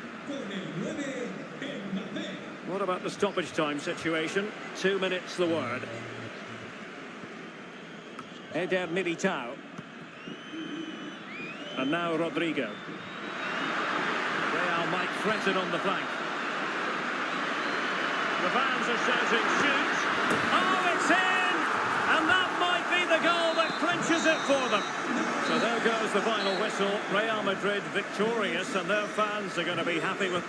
What about the stoppage time situation? 2 minutes the word. Eder Militao. And now Rodrigo. Real might threaten on the flank. The fans are shouting, shoot! Oh, it's in! And that might be the goal that clinches it for them. So there goes the final whistle. Real Madrid victorious, and their fans are going to be happy with...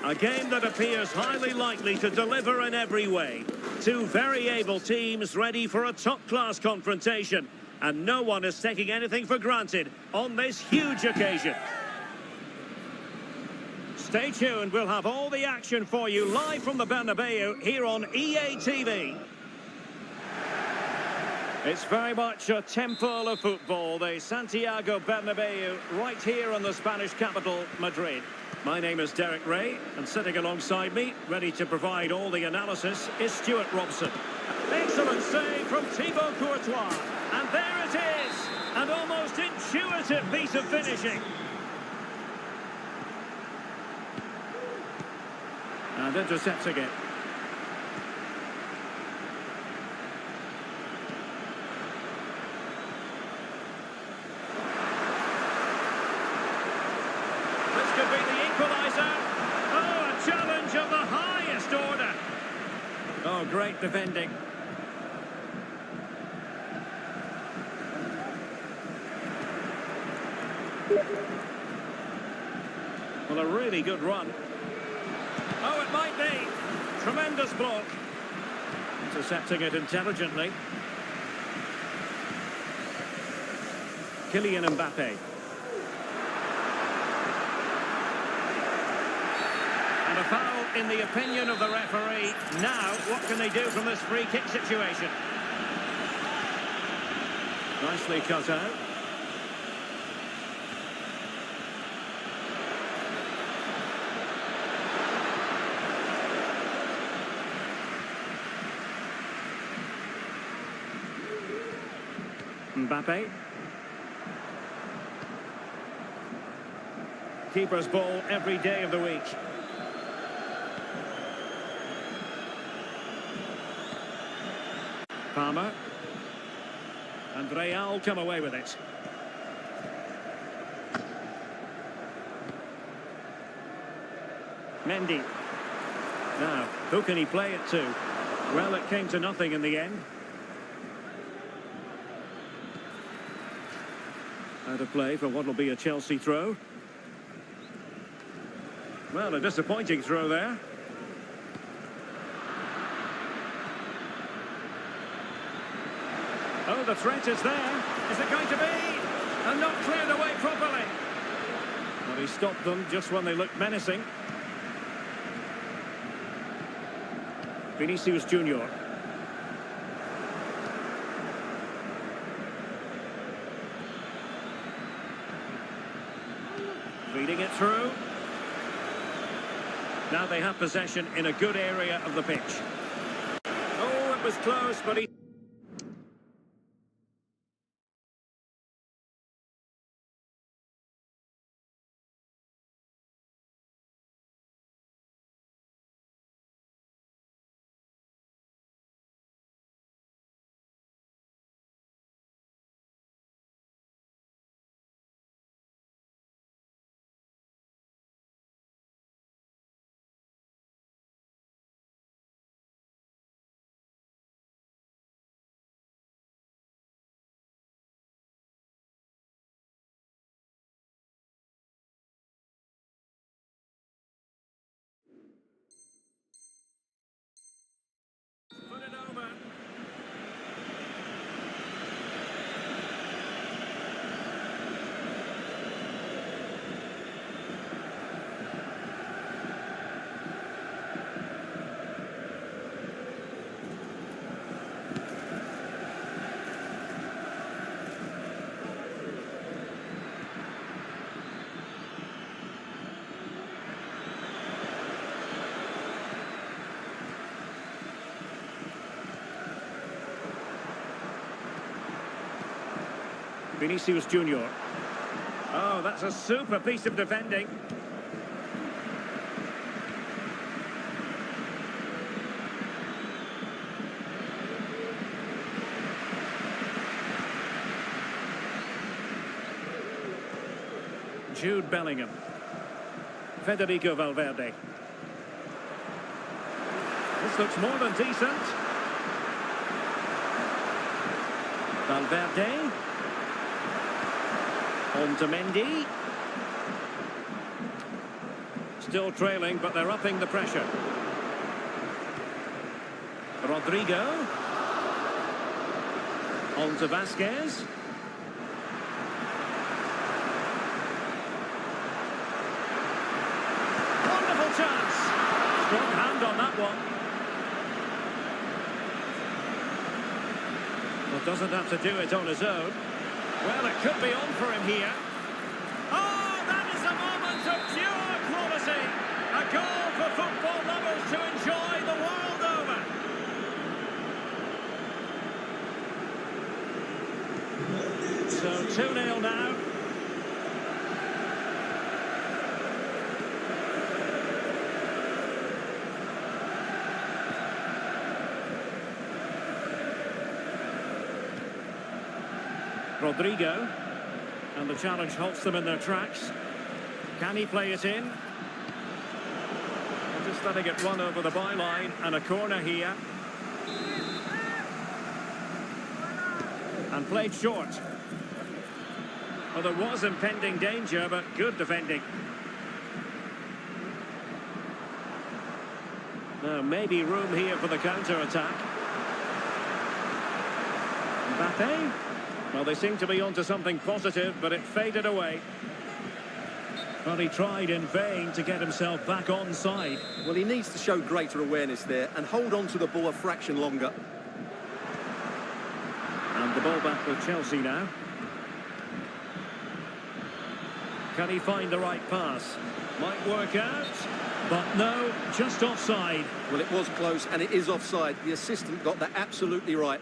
A game that appears highly likely to deliver in every way. Two very able teams ready for a top-class confrontation. And no one is taking anything for granted on this huge occasion. Stay tuned, we'll have all the action for you live from the Bernabeu here on EA TV. It's very much a temple of football, the Santiago Bernabeu, right here in the Spanish capital, Madrid. My name is Derek Ray, and sitting alongside me, ready to provide all the analysis, is Stuart Robson. Excellent save from Thibaut Courtois. And there it is, an almost intuitive piece of finishing. And intercepting it. This could be the equaliser. Oh, a challenge of the highest order. Oh, great defending. Well, a really good run. Oh, it might be. Tremendous block. Intercepting it intelligently. Kylian Mbappe. And a foul in the opinion of the referee. Now, what can they do from this free kick situation? Nicely cut out. Mbappe. Keeper's ball every day of the week. Palmer. And Real come away with it. Mendy. Now, who can he play it to? Well, it came to nothing in the end. Out of play for what will be a Chelsea throw. Well, a disappointing throw there. Oh, the threat is there. Is it going to be? And not cleared away properly. Well, he stopped them just when they looked menacing. Vinicius Junior. Feeding it through. Now they have possession in a good area of the pitch. Oh, it was close, but he... Vinicius Junior. Oh, that's a super piece of defending. Jude Bellingham. Federico Valverde. This looks more than decent. Valverde. On to Mendy. Still trailing, but they're upping the pressure. Rodrigo. On to Vasquez. Wonderful chance. Strong hand on that one. Well, doesn't have to do it on his own. Well, it could be on for him here. Oh, that is a moment of pure quality. A goal for football lovers to enjoy the world over. So 2-0 now. Rodrigo, and the challenge halts them in their tracks. Can he play it in? Just letting it run over the byline, and a corner here. And played short. Well, there was impending danger, but good defending. Now, maybe room here for the counter-attack. Mbappe. Well, they seem to be onto something positive, but it faded away. But he tried in vain to get himself back onside. Well, he needs to show greater awareness there and hold on to the ball a fraction longer. And the ball back with Chelsea now. Can he find the right pass? Might work out, but no, just offside. Well, it was close, and it is offside. The assistant got that absolutely right.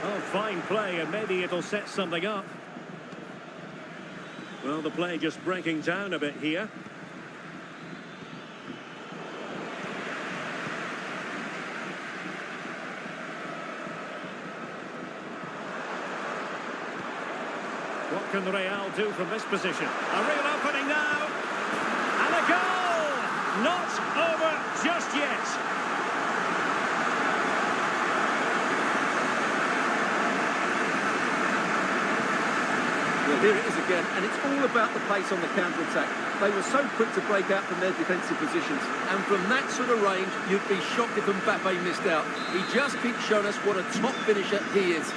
Oh, fine play, and maybe it'll set something up. Well, the play just breaking down a bit here. What can Real do from this position? A real opening now. And a goal! Not over just yet. Well, here it is again, and it's all about the pace on the counter-attack. They were so quick to break out from their defensive positions, and from that sort of range, you'd be shocked if Mbappe missed out. He just keeps showing us what a top finisher he is.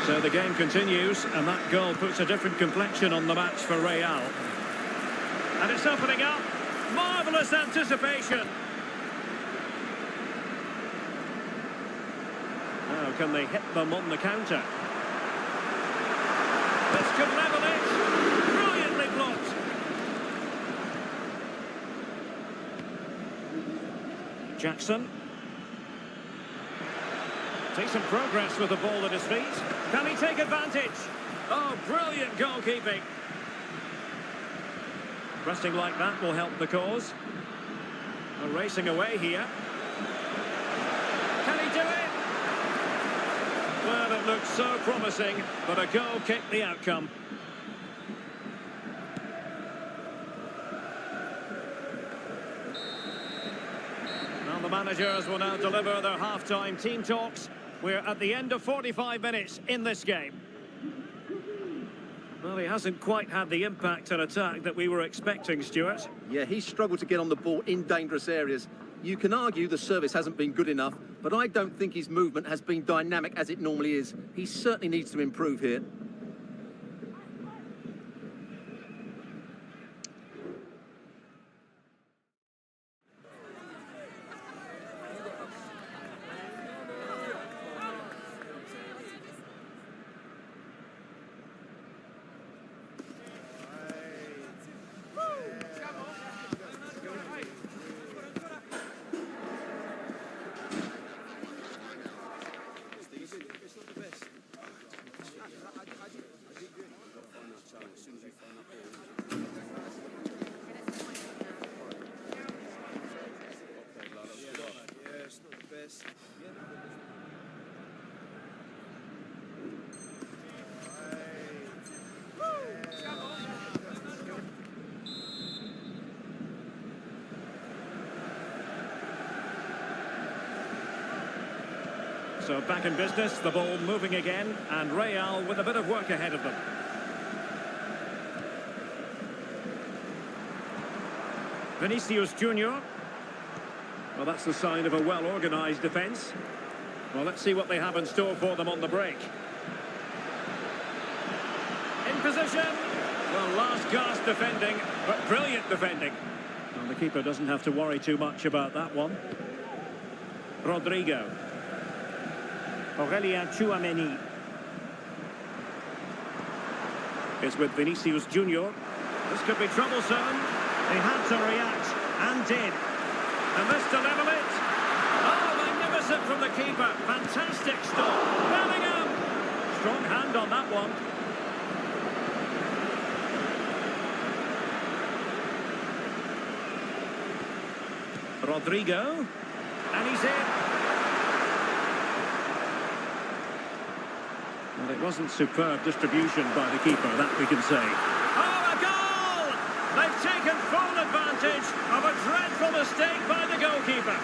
So the game continues, and that goal puts a different complexion on the match for Real. And it's opening up. Marvellous anticipation. Now, can they hit them on the counter? This could level it. Brilliantly blocked. Jackson. Decent progress with the ball at his feet. Can he take advantage? Oh, brilliant goalkeeping. Pressing like that will help the cause. They're racing away here. Can he do it? Well, it looks so promising, but a goal kicked the outcome. Well, the managers will now deliver their half-time team talks. We're at the end of 45 minutes in this game. Well, he hasn't quite had the impact and attack that we were expecting, Stuart. Yeah, he's struggled to get on the ball in dangerous areas. You can argue the service hasn't been good enough, but I don't think his movement has been dynamic as it normally is. He certainly needs to improve here. So back in business, the ball moving again, and Real with a bit of work ahead of them. Vinicius Junior. Well, that's the sign of a well-organised defence. Well, let's see what they have in store for them on the break. In position. Well, last gasp defending, but brilliant defending. Well, the keeper doesn't have to worry too much about that one. Rodrigo. Aurelien Tchouameni. It's with Vinicius Junior. This could be troublesome. He had to react, and did. And this to level it. Oh, magnificent from the keeper. Fantastic stop. Bellingham. Strong hand on that one. Rodrigo. And he's in. Well, it wasn't superb distribution by the keeper, that we can say. Oh, a goal! They've taken full advantage of a dreadful mistake by the goalkeeper.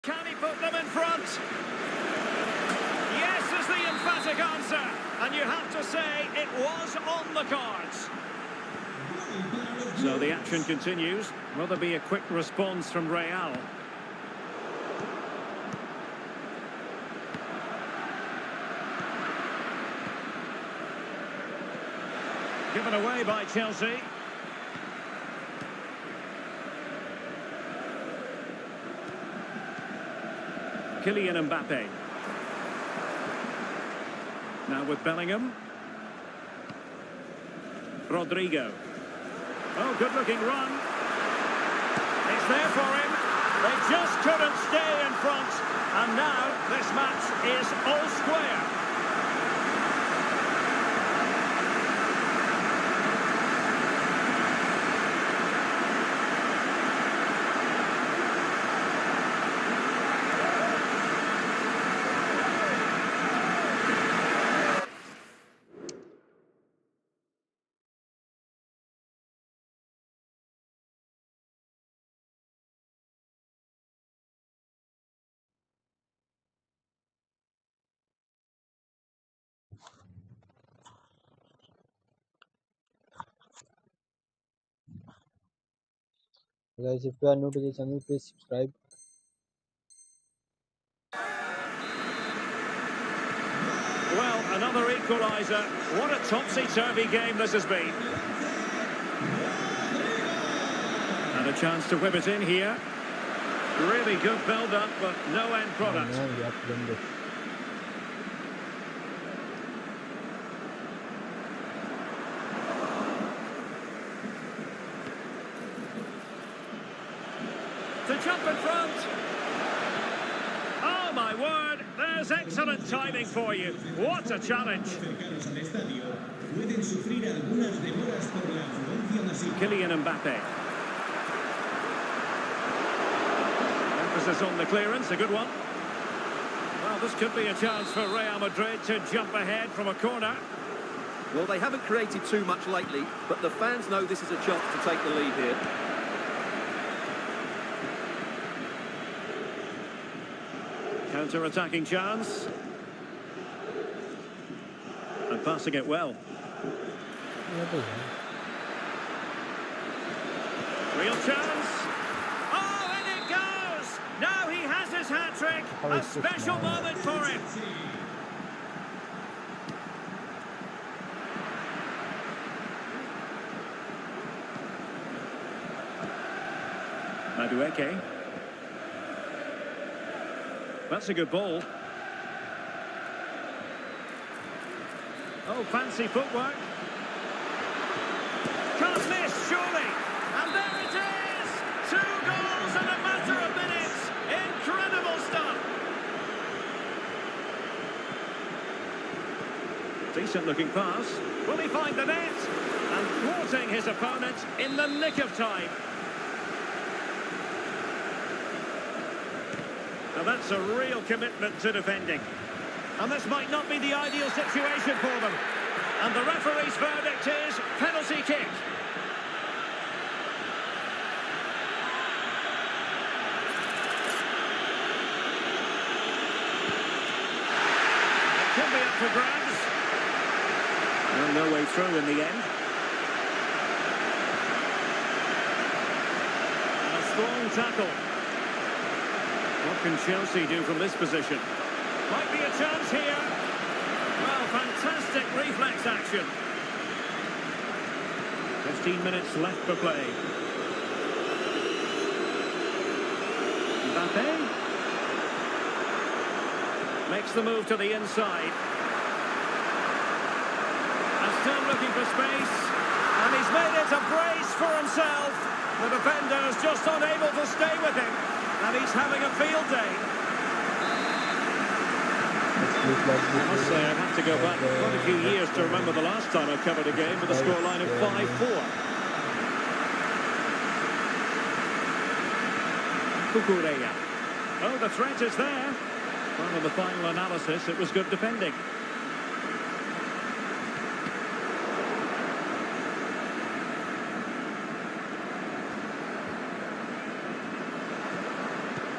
Can he put them in front? Yes is the emphatic answer. And you have to say it was on the cards. So the action continues. Will there be a quick response from Real? Given away by Chelsea. Kylian Mbappe. Now with Bellingham. Rodrigo. Oh, good-looking run. It's there for him. They just couldn't stay in front. And now this match is all square. Guys, if you are new to the channel, please subscribe. Well, another equaliser. What a topsy-turvy game this has been. And a chance to whip it in here. Really good build-up, but no end product. Oh, man, we have to win this. To jump in front. Oh, my word. There's excellent timing for you. What a challenge. Kylian Mbappe. Emphasis on the clearance, a good one. Well, this could be a chance for Real Madrid to jump ahead from a corner. Well, they haven't created too much lately, but the fans know this is a chance to take the lead here. Counter-attacking chance. And passing it well. Real chance. Oh, and it goes! Now he has his hat-trick. A special moment for him. Madueke. That's a good ball. Oh, fancy footwork. Can't miss, surely. And there it is! 2 goals in a matter of minutes. Incredible stuff. Decent looking pass. Will he find the net? And thwarting his opponent in the nick of time. Now that's a real commitment to defending. And this might not be the ideal situation for them. And the referee's verdict is penalty kick. It could be up for grabs. Well, no way through in the end. A strong tackle. What can Chelsea do from this position? Might be a chance here. Well, fantastic reflex action. 15 minutes left for play. Mbappe makes the move to the inside. And still looking for space. And he's made it a brace for himself. The defender's just unable to stay with him. And he's having a field day. I must say, I'd have to go back quite a few years to remember the last time I covered a game with a scoreline of 5-4. Kukureya. Oh, the threat is there. Well, in the final analysis, it was good defending.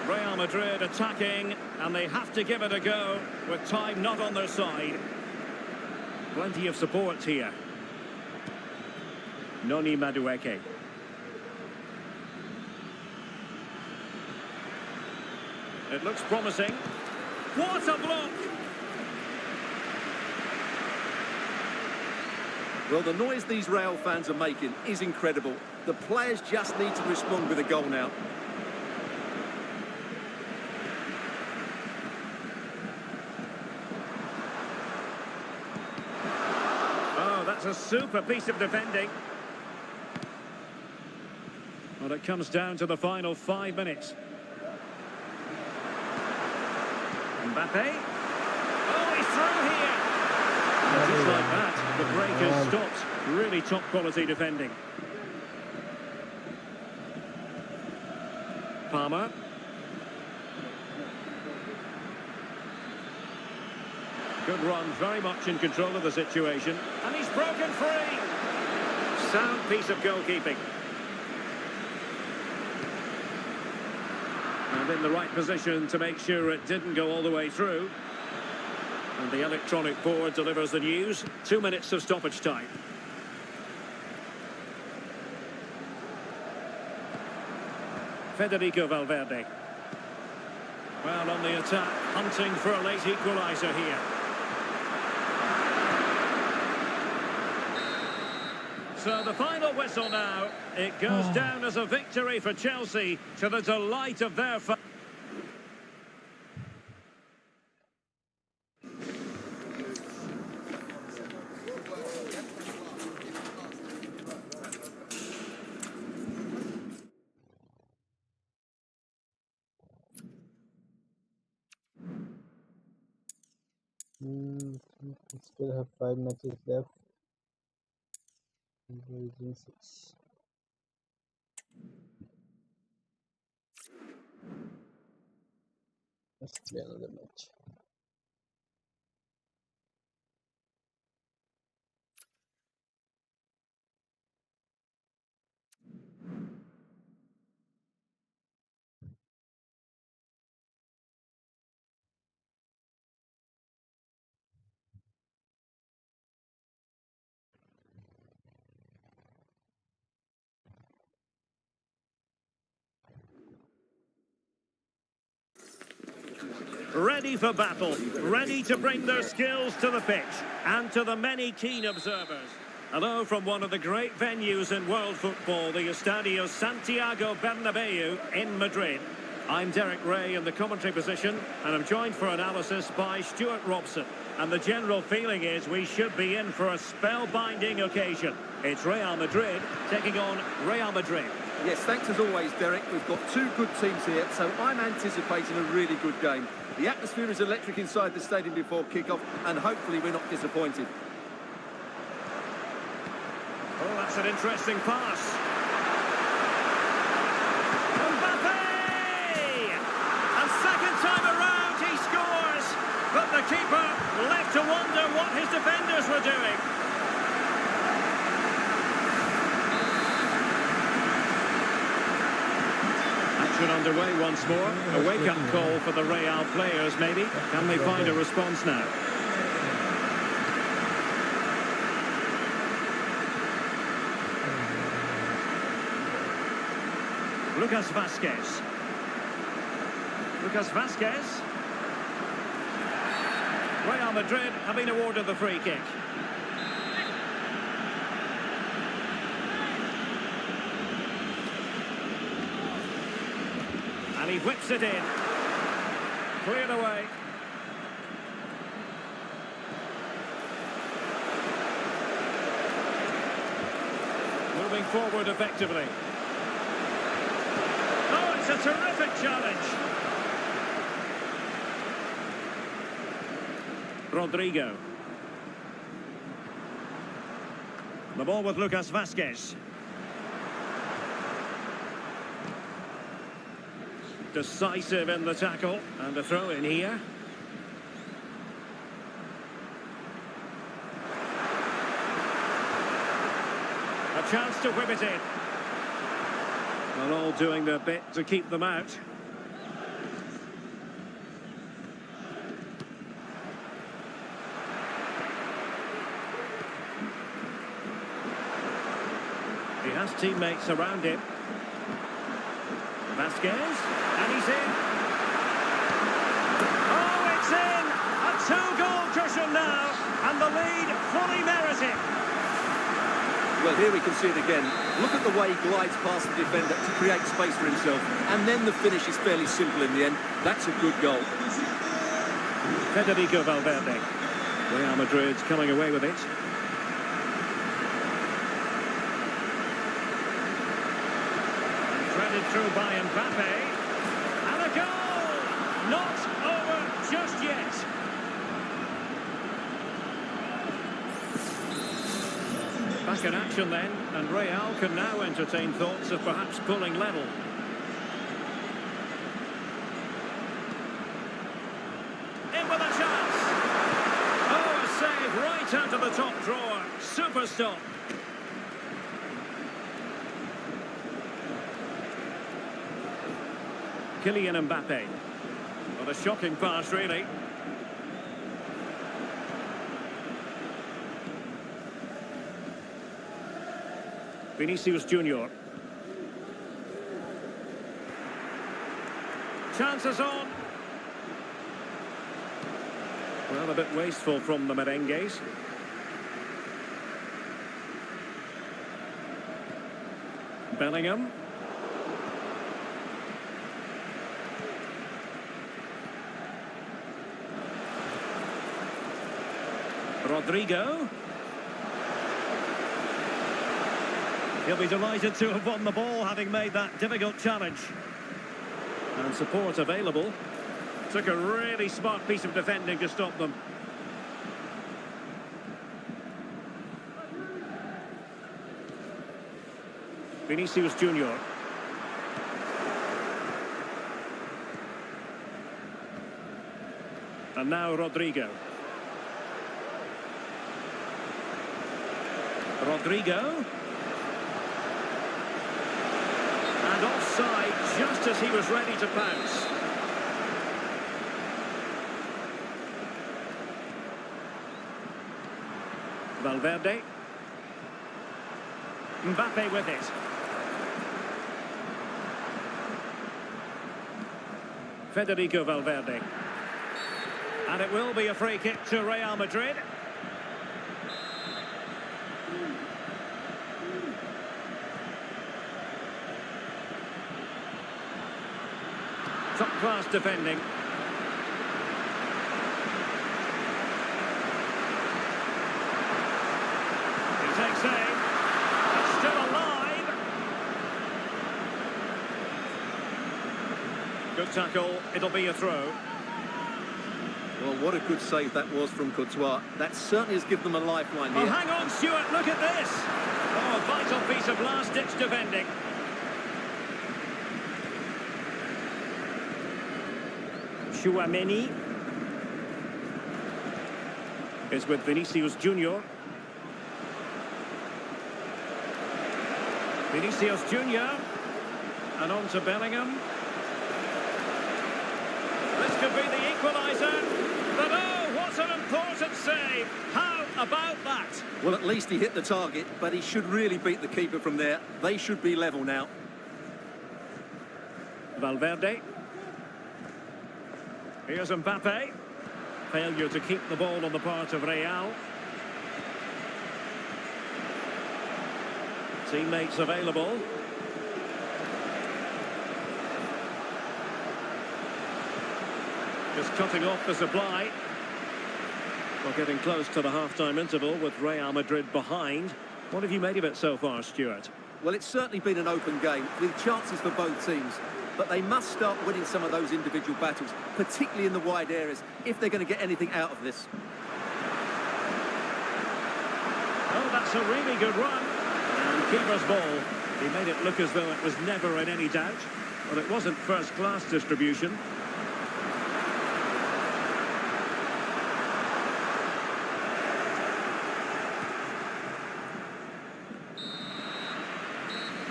Real Madrid attacking, and they have to give it a go with time not on their side. Plenty of support here. Noni Madueke. It looks promising. What a block! Well, the noise these Real fans are making is incredible. The players just need to respond with a goal now. That's a super piece of defending. Well, it comes down to the final 5 minutes. Mbappe. Oh, he's through here. And just like that, the break is stopped. Really top quality defending. Palmer. Good run, very much in control of the situation. And he's broken free. Sound piece of goalkeeping. And in the right position to make sure it didn't go all the way through. And the electronic board delivers the news. 2 minutes of stoppage time. Federico Valverde. Well, on the attack, hunting for a late equaliser here. So the final whistle now. It goes down as a victory for Chelsea to the delight of their fans. We still have 5 matches left. We're losing 6. Let's play another match. Ready for battle, ready to bring their skills to the pitch and to the many keen observers. Hello from one of the great venues in world football, the Estadio Santiago Bernabeu in Madrid. I'm Derek Ray in the commentary position, and I'm joined for analysis by Stuart Robson. And the general feeling is we should be in for a spellbinding occasion. It's Real Madrid taking on Real Madrid. Yes, thanks as always, Derek. We've got two good teams here, so I'm anticipating a really good game. The atmosphere is electric inside the stadium before kick-off, and hopefully we're not disappointed. Oh, that's an interesting pass. Mbappe! And second time around, he scores. But the keeper left to wonder what his defenders were doing. Action underway once more. A wake-up call for the Real players, maybe. Can they find a response now? Lucas Vazquez. Lucas Vazquez. Real Madrid have been awarded the free kick. And he whips it in. Cleared away. Moving forward effectively. Oh, it's a terrific challenge. Rodrigo. The ball with Lucas Vazquez. Decisive in the tackle, and a throw in here. A chance to whip it in. Well, all doing their bit to keep them out. He has teammates around him. Vazquez, and he's in. Oh, it's in! A two-goal cushion now, and the lead fully merited. Well, here we can see it again. Look at the way he glides past the defender to create space for himself. And then the finish is fairly simple in the end. That's a good goal. Federico Valverde. Real Madrid's coming away with it. Threaded through by Mbappe. And a goal! Not over just yet. Back in action then, and Real can now entertain thoughts of perhaps pulling level. In with a chance! Oh, a save right out of the top drawer. Super stop. Kylian Mbappe. What a shocking pass, really. Vinicius Junior. Chances on. Well, a bit wasteful from the merengues. Bellingham. Rodrigo. He'll be delighted to have won the ball, having made that difficult challenge. And support available. Took a really smart piece of defending to stop them. Vinicius Junior. And now Rodrigo. Rodrigo. And offside just as he was ready to pounce. Valverde. Mbappe with it. Federico Valverde. And it will be a free kick to Real Madrid. Top-class defending. He takes aim. It's still alive. Good tackle. It'll be a throw. Well, what a good save that was from Courtois. That certainly has given them a lifeline here. Oh, hang on, Stuart. Look at this. Oh, a vital piece of last-ditch defending. Chouameni. is with Vinicius Junior. Vinicius Junior. And on to Bellingham. This could be the equaliser. But oh, what an important save. How about that? Well, at least he hit the target, but he should really beat the keeper from there. They should be level now. Valverde. Here's Mbappe. Failure to keep the ball on the part of Real. Teammates available. Just cutting off the supply. We're getting close to the half-time interval with Real Madrid behind. What have you made of it so far, Stuart? Well, it's certainly been an open game with chances for both teams. But they must start winning some of those individual battles, particularly in the wide areas, if they're going to get anything out of this. Oh, that's a really good run. And keeper's ball. He made it look as though it was never in any doubt. But it wasn't first-class distribution.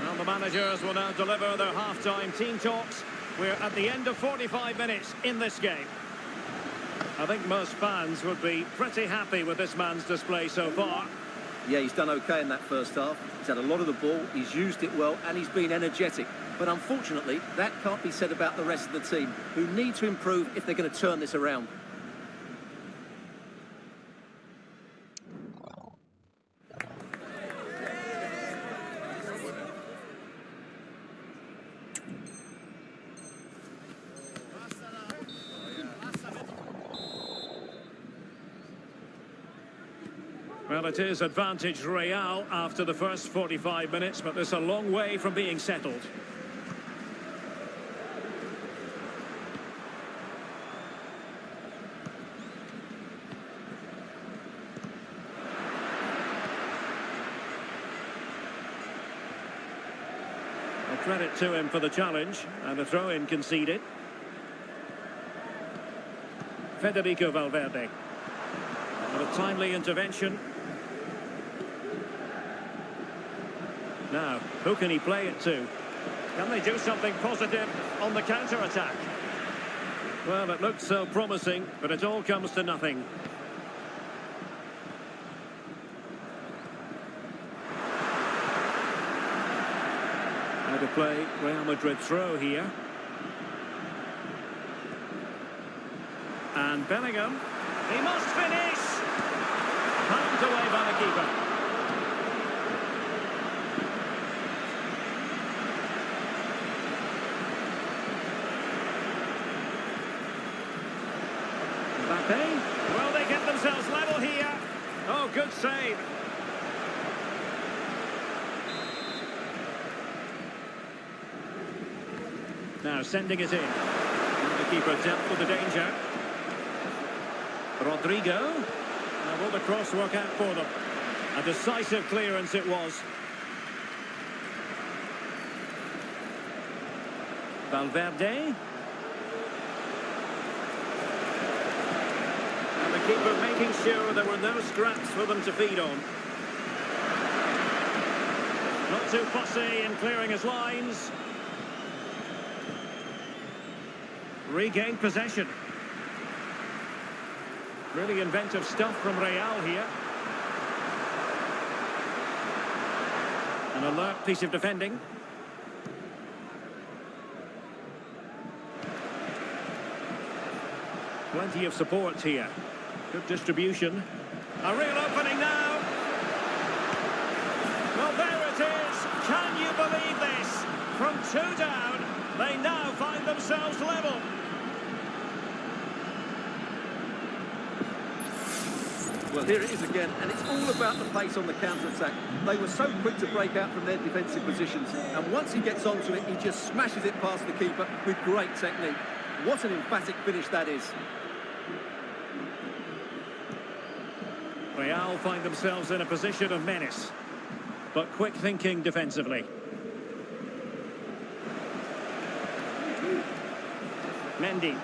Well, the managers will now deliver their half-time team talks. We're at the end of 45 minutes in this game. I think most fans would be pretty happy with this man's display so far. Yeah, he's done okay in that first half. He's had a lot of the ball, he's used it well, and he's been energetic. But unfortunately, that can't be said about the rest of the team, who need to improve if they're going to turn this around. Well, it is advantage Real after the first 45 minutes, but there's a long way from being settled. Well, credit to him for the challenge, and a throw-in conceded. Federico Valverde. And a timely intervention. Now, who can he play it to? Can they do something positive on the counter-attack? Well, it looked so promising, but it all comes to nothing. How to play Real Madrid throw here. And Bellingham. He must finish! Palmed away by the keeper. Well, they get themselves level here. Oh, good save. Now sending it in. And the keeper dealt with the danger. Rodrigo. Now will the cross work out for them? A decisive clearance it was. Valverde. Keeper making sure there were no scraps for them to feed on. Not too fussy in clearing his lines. Regained possession. Really inventive stuff from Real here. An alert piece of defending. Plenty of support here. Good distribution. A real opening now. Well, there it is. Can you believe this? From 2 down, they now find themselves level. Well, here it is again, and it's all about the pace on the counter-attack. They were so quick to break out from their defensive positions, and once he gets onto it, he just smashes it past the keeper with great technique. What an emphatic finish that is. Real find themselves in a position of menace, but quick thinking defensively. Mendy.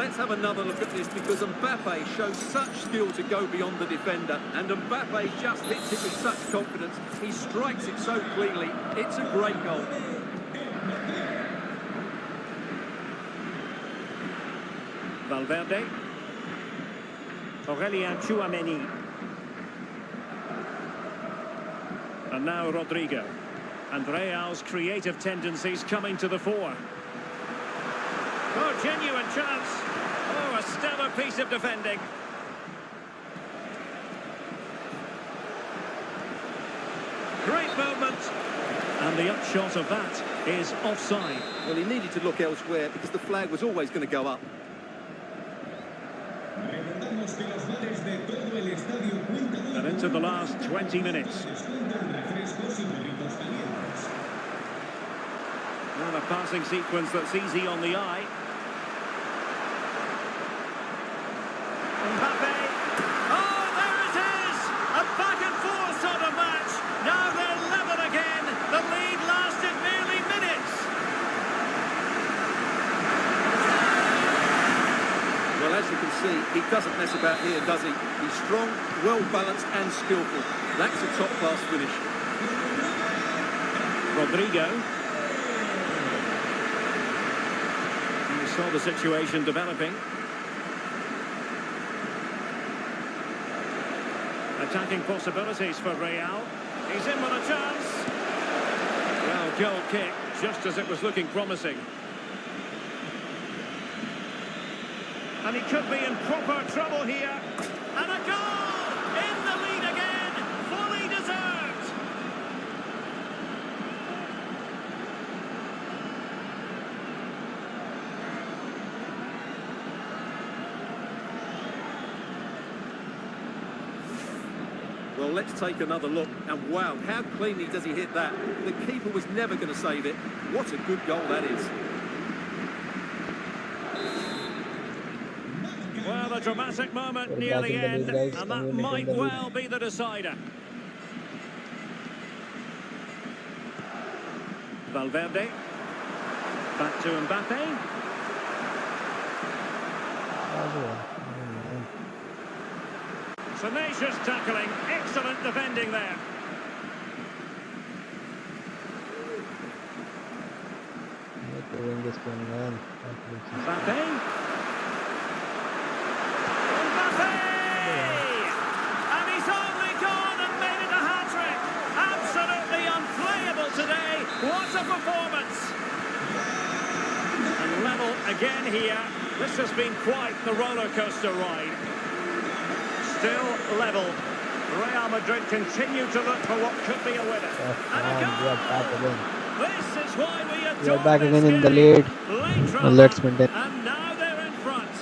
let's have another look at this, because Mbappe shows such skill to go beyond the defender, and Mbappe just hits it with such confidence. He strikes it so cleanly. It's a great goal. Valverde. Aurelien Tchouameni. And now Rodrigo. And Real's creative tendencies coming to the fore. Oh, genuine chance. Oh, a stellar piece of defending. Great movement. And the upshot of that is offside. Well, he needed to look elsewhere because the flag was always going to go up. And into the last 20 minutes. Well, a passing sequence that's easy on the eye. Mbappe. Oh, there it is! A back and forth sort of match. Now they're level again. The lead lasted merely minutes. Well, as you can see, he doesn't mess about here, does he? He's strong, well-balanced and skillful. That's a top-class finish. Rodrigo. You saw the situation developing. Attacking possibilities for Real. He's in with a chance. Well, goal kick, just as it was looking promising. And he could be in proper trouble here. And a goal! In the lead again! Fully deserved! Well, let's take another look. And wow, how cleanly does he hit that? The keeper was never going to save it. What a good goal that is. Well, a dramatic moment near back the in the end, lead, guys. and that Can we might maintain the lead? well be the decider. Valverde. Back to Mbappe. Tenacious tackling, excellent defending there. Doing this one, man. Mbappe. Mbappe! And he's only gone and made it a hat-trick. Absolutely unplayable today. What a performance. And level again here. This has been quite the roller coaster ride. Still level. Real Madrid continue to look for what could be a winner. And a goal! This is why we adore We are back this again in the game. lead. Late Now drama. let's maintain. And now they're in front.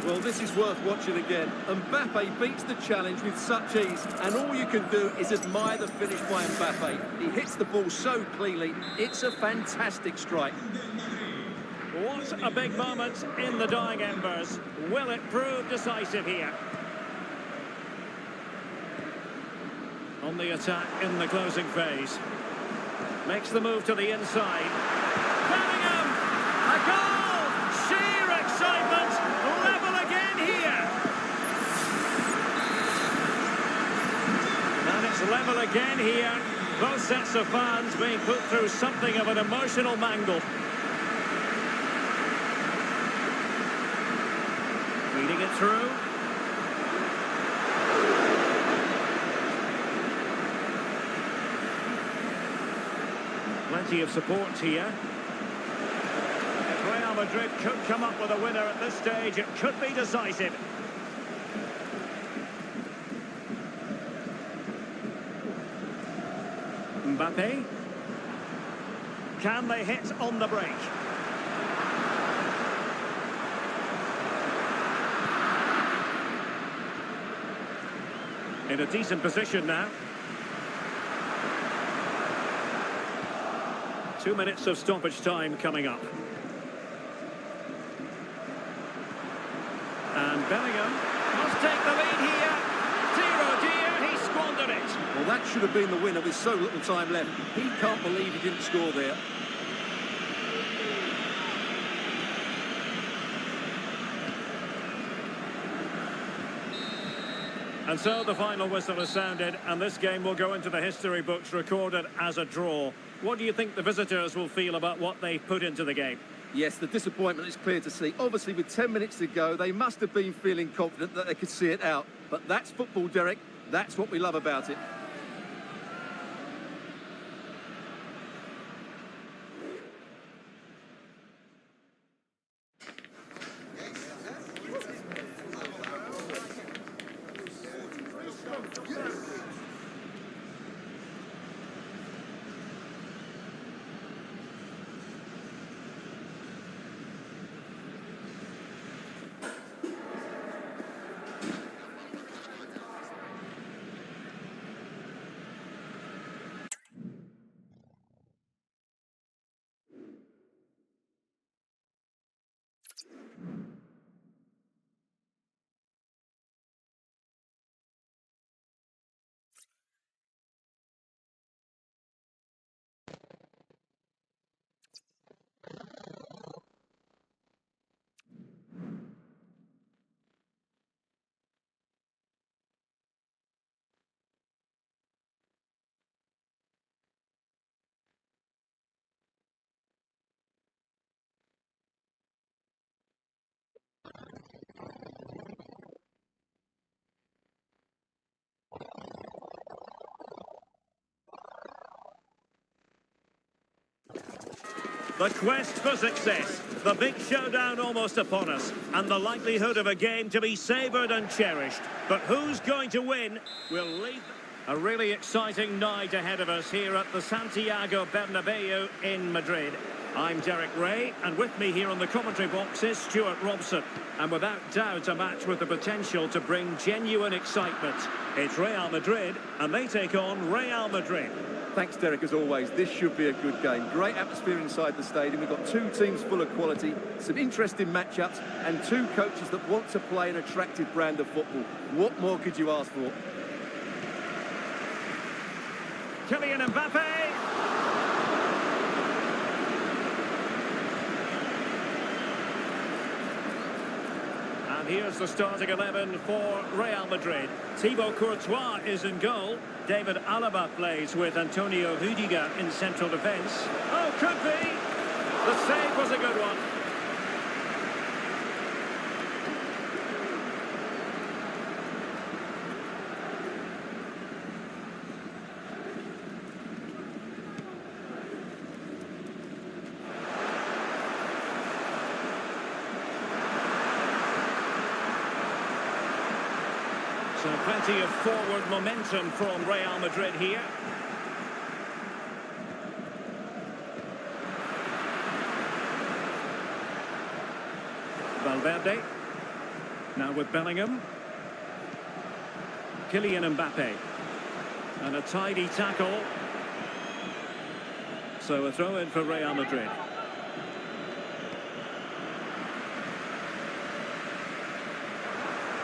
Well, this is worth watching again. Mbappe beats the challenge with such ease, and all you can do is admire the finish by Mbappe. He hits the ball so cleanly. It's a fantastic strike. What a big moment in the dying embers. Will it prove decisive here? On the attack in the closing phase. Makes the move to the inside. Bellingham! A goal! Sheer excitement! Level again here! And it's level again here. Both sets of fans being put through something of an emotional mangle. Feeding it through. Plenty of support here. If Real Madrid could come up with a winner at this stage, it could be decisive. Mbappe. Can they hit on the break? In a decent position now. 2 minutes of stoppage time coming up. And Bellingham must take the lead here. Dear, he squandered it. Well, that should have been the winner with so little time left. He can't believe he didn't score there. And so the final whistle is sounded, and this game will go into the history books recorded as a draw. What do you think the visitors will feel about what they put into the game? Yes, the disappointment is clear to see. Obviously, with 10 minutes to go, they must have been feeling confident that they could see it out. But that's football, Derek. That's what we love about it. The quest for success, the big showdown almost upon us, and the likelihood of a game to be savoured and cherished. But who's going to win will leave. A really exciting night ahead of us here at the Santiago Bernabeu in Madrid. I'm Derek Ray, and with me here on the commentary box is Stuart Robson. And without doubt, a match with the potential to bring genuine excitement. It's Real Madrid, and they take on Real Madrid. Thanks, Derek, as always. This should be a good game. Great atmosphere inside the stadium. We've got two teams full of quality, some interesting matchups, and two coaches that want to play an attractive brand of football. What more could you ask for? Kylian Mbappe. And here's the starting 11 for Real Madrid. Thibaut Courtois is in goal. David Alaba plays with Antonio Rudiger in central defence. Oh, could be! The save was a good one. So plenty of forward momentum from Real Madrid here. Valverde. Now with Bellingham. Kylian Mbappe. And a tidy tackle. So a throw in for Real Madrid.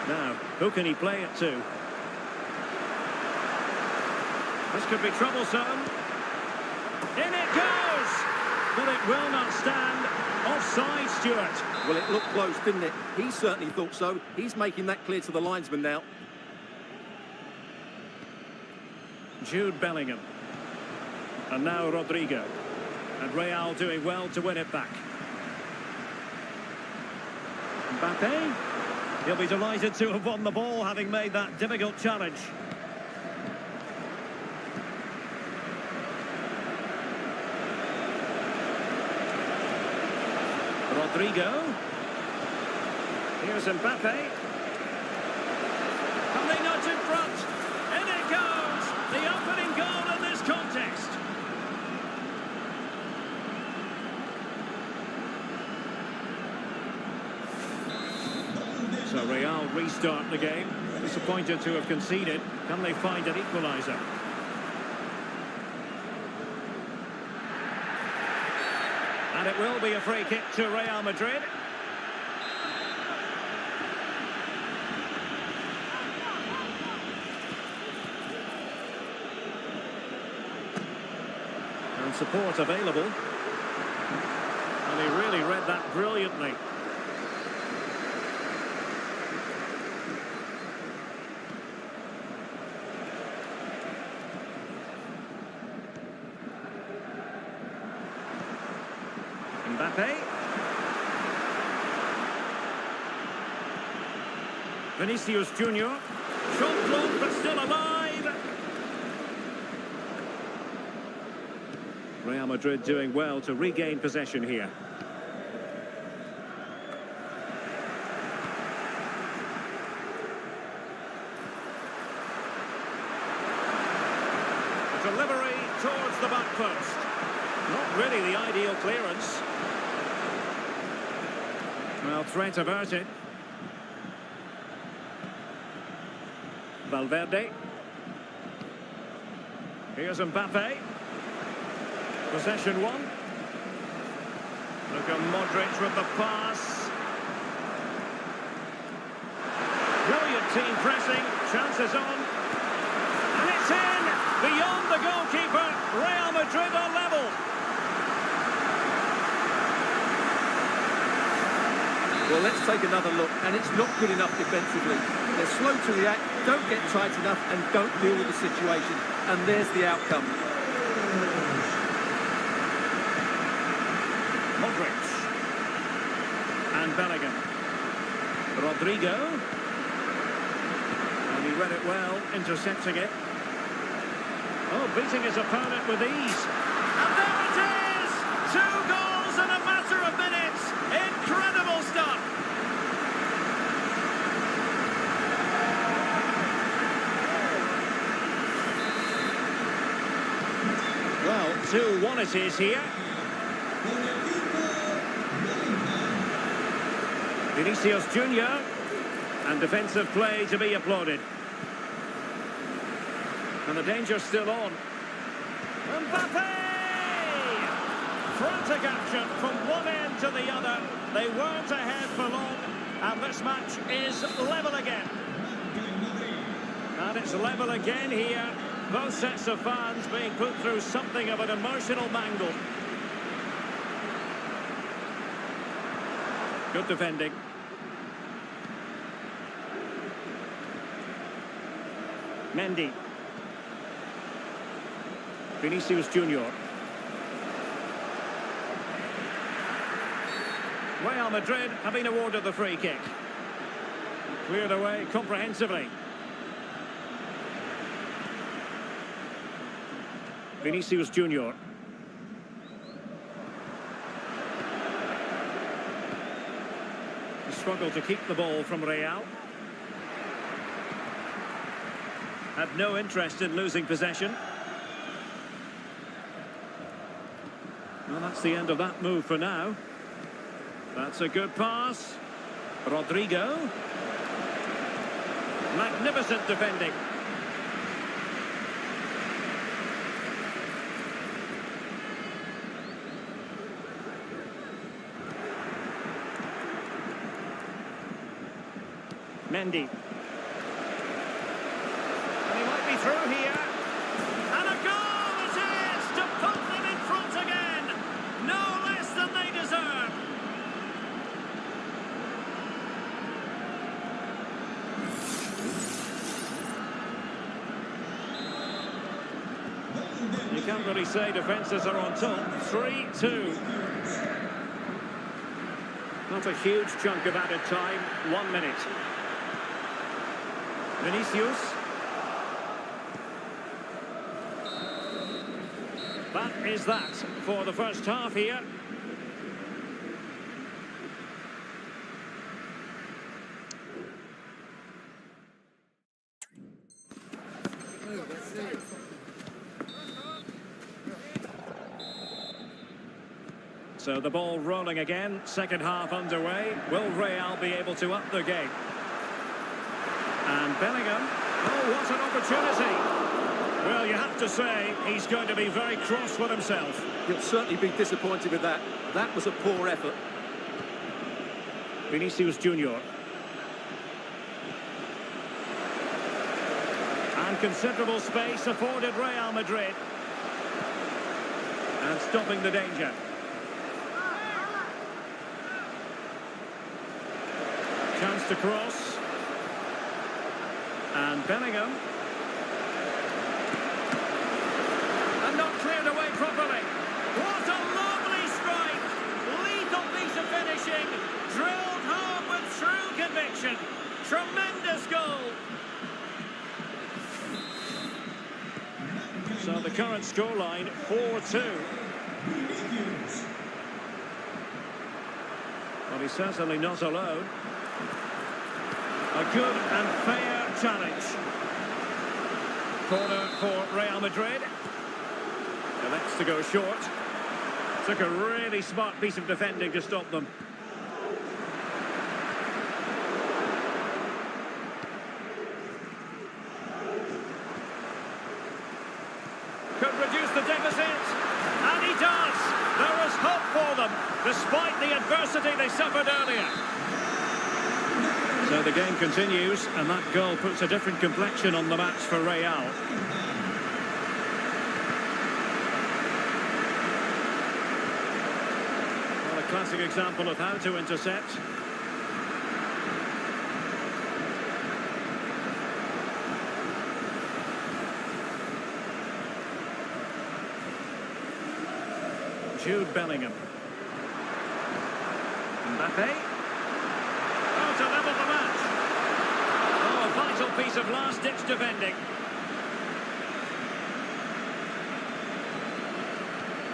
Now, who can he play it to? This could be troublesome. In it goes! But it will not stand. Offside, Stuart. Well, it looked close, didn't it? He certainly thought so. He's making that clear to the linesman now. Jude Bellingham. And now Rodrigo. And Real doing well to win it back. Mbappe. He'll be delighted to have won the ball, having made that difficult challenge. Rodrigo. Here's Mbappe. And they nudge in front. In it goes! The opening goal in this contest. So Real restart the game. Disappointed to have conceded. Can they find an equaliser? And it will be a free kick to Real Madrid. And support available. And he really read that brilliantly. Mbappe. Vinicius Junior. Shot blocked but still alive. Real Madrid doing well to regain possession here. Delivery towards the back post. Not really the ideal clearance. Well, threat averted. Valverde. Here's Mbappe. Possession one. Look at Modric with the pass. Brilliant team pressing. Chances on. And it's in! Beyond the goalkeeper. Real Madrid are level. Well, let's take another look, and it's not good enough defensively. They're slow to react, don't get tight enough, and don't deal with the situation. And there's the outcome. Modric. And Bellingham. Rodrigo. And he read it well, intercepting it. Oh, beating his opponent with ease. And there it is! 2 goals in a matter of minutes. Incredible stuff. Well, 2-1 it is here. Vinicius Junior. And defensive play to be applauded. And the danger's still on. Mbappe! Frantic action from one end to the other. They weren't ahead for long. And this match is level again. And it's level again here. Both sets of fans being put through something of an emotional mangle. Good defending. Mendy. Vinicius Junior. Real Madrid have been awarded the free kick. Cleared away comprehensively. Vinicius Junior. Struggle to keep the ball from Real. Had no interest in losing possession. Well, that's the end of that move for now. That's a good pass. Rodrigo. Magnificent defending. Mendy. And he might be through here. And a goal it is to put them in front again. No less than they deserve. You can't really say defences are on top. 3-2. Not a huge chunk of added time. 1 minute. Vinicius. That is that for the first half here. So the ball rolling again, second half underway. Will Real be able to up their game? And Bellingham, oh, what an opportunity. Well, you have to say, he's going to be very cross with himself. He'll certainly be disappointed with that. That was a poor effort. Vinicius Junior. And considerable space afforded Real Madrid. And stopping the danger. Chance to cross. And Bellingham. And not cleared away properly. What a lovely strike! finishing, drilled home with true conviction. Tremendous goal. So the current scoreline, 4-2. Well, he's certainly not alone. A good and fair challenge. Corner for Real Madrid. Elects to go short. Took a really smart piece of defending to stop them. Could reduce the deficit. And he does. There is hope for them, despite the adversity they suffered earlier. So the game continues, and that goal puts a different complexion on the match for Real. Well, a classic example of how to intercept. Jude Bellingham. Mbappe. Oh, to level the match. Oh, a vital piece of last-ditch defending.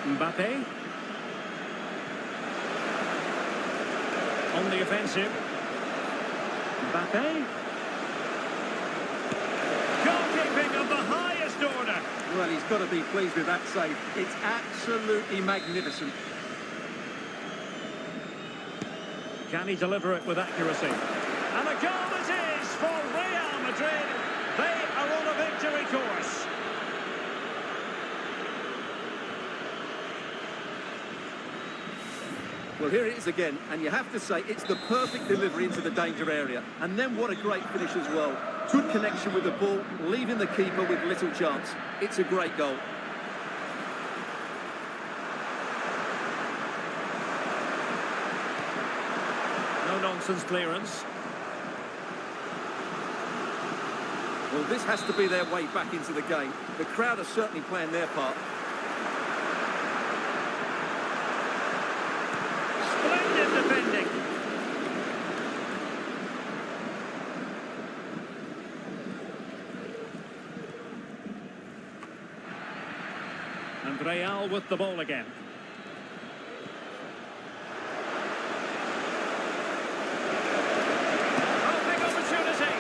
Mbappe. On the offensive. Mbappe. Goalkeeping of the highest order. Well, he's got to be pleased with that save. It's absolutely magnificent. Can he deliver it with accuracy? And a goal it is for Real Madrid. They are on a victory course. Well, here it is again, and you have to say it's the perfect delivery into the danger area. And then what a great finish as well. Good connection with the ball, leaving the keeper with little chance. It's a great goal. No-nonsense clearance. Well, this has to be their way back into the game. The crowd are certainly playing their part. Splendid defending. And Real with the ball again. Oh, big opportunity.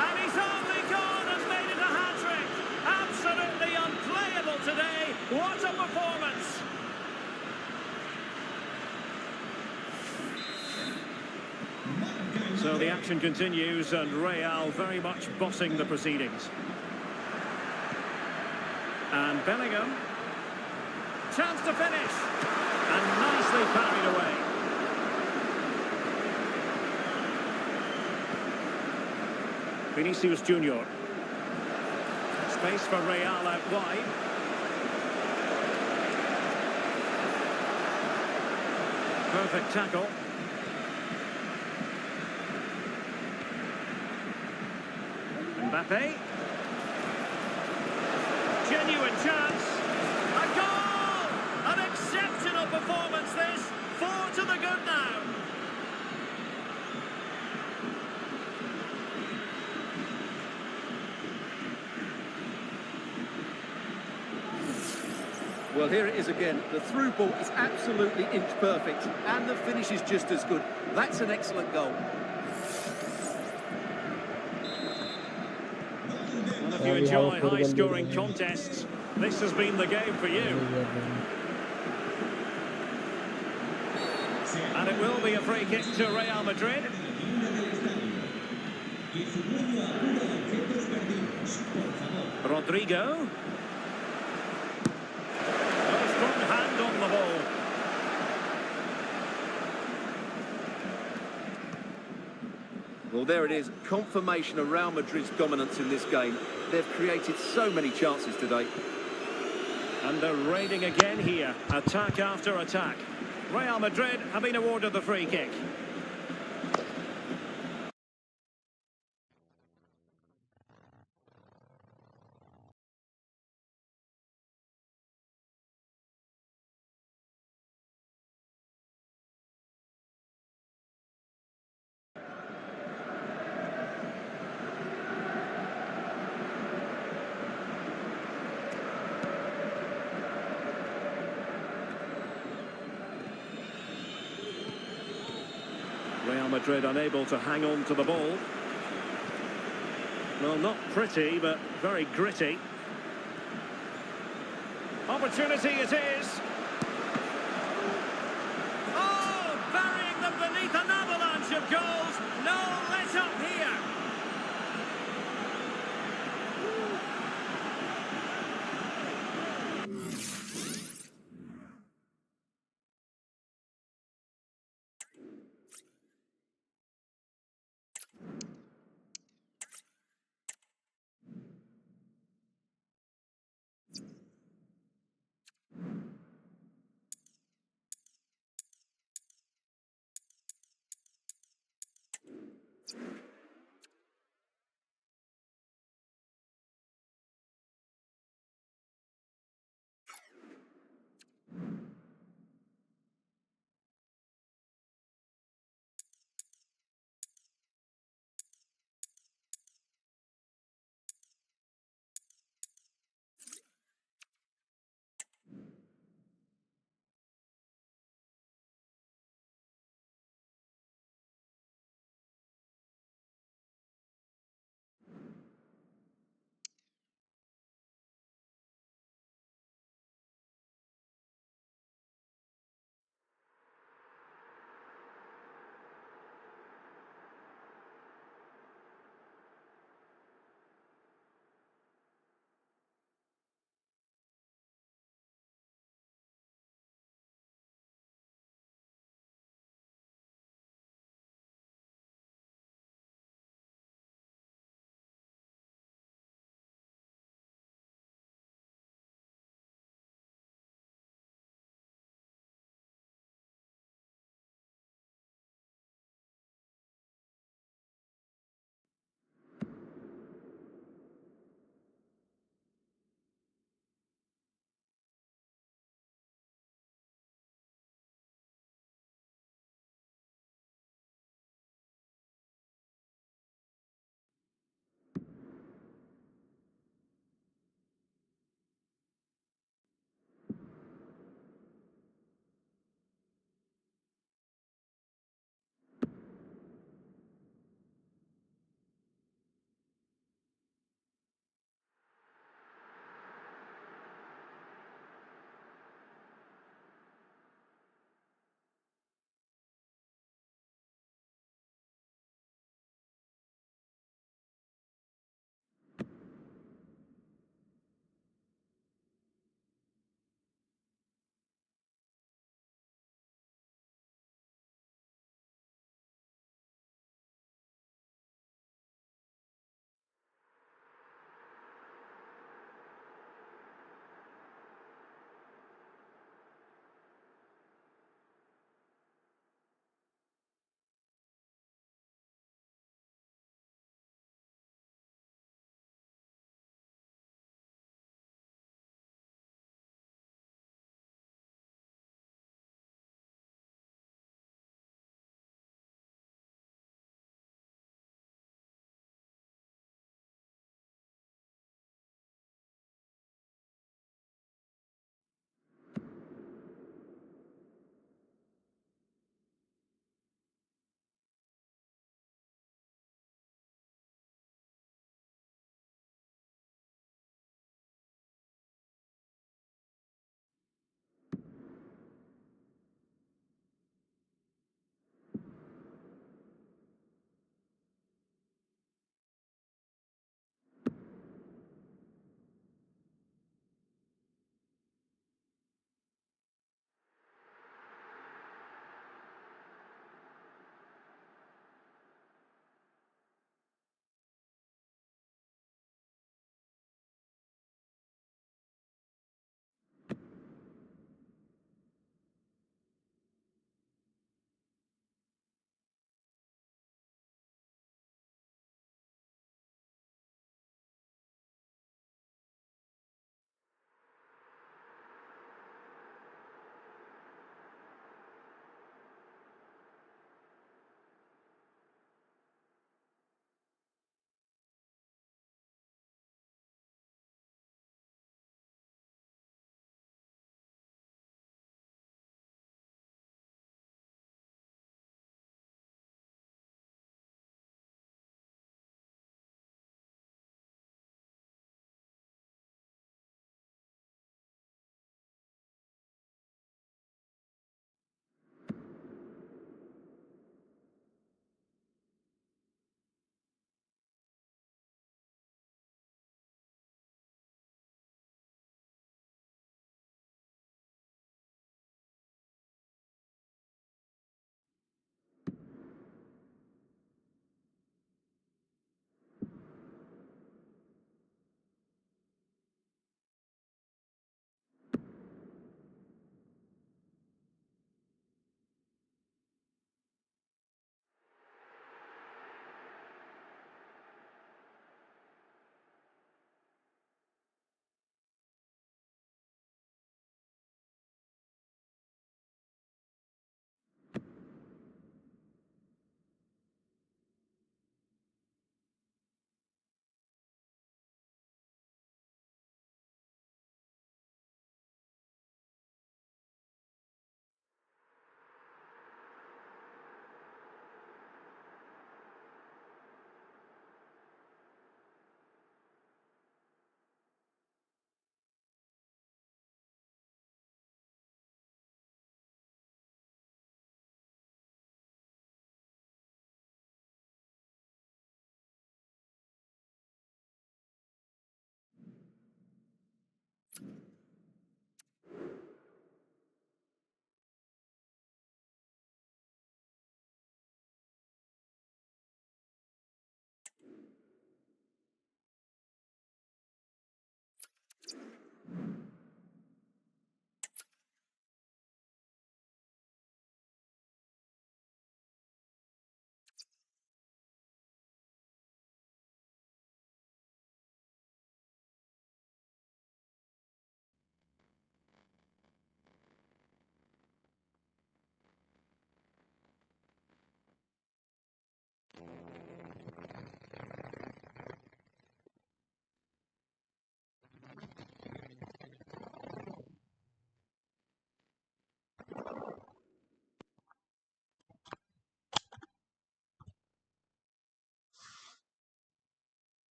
And he's only gone and made it a hat-trick. Absolutely unplayable today. What a performance. So the action continues, and Real very much bossing the proceedings. And Bellingham. Chance to finish. And nicely parried away. Vinicius Junior. Space for Real out wide. Perfect tackle. Mbappe. Genuine chance. A goal! An exceptional performance this. 4 to the good now. Well, here it is again. The through ball is absolutely inch perfect, and the finish is just as good. That's an excellent goal. Well, if you enjoy high-scoring contests, this has been the game for you. And it will be a free kick to Real Madrid. Rodrigo. A strong hand on the ball. Well, there it is. Confirmation of Real Madrid's dominance in this game. They've created so many chances today. And they're raiding again here. Attack after attack. Real Madrid have been awarded the free kick. Madrid unable to hang on to the ball. Well, not pretty, but very gritty. Opportunity it is. Oh, burying them beneath an avalanche of goals. No let up here.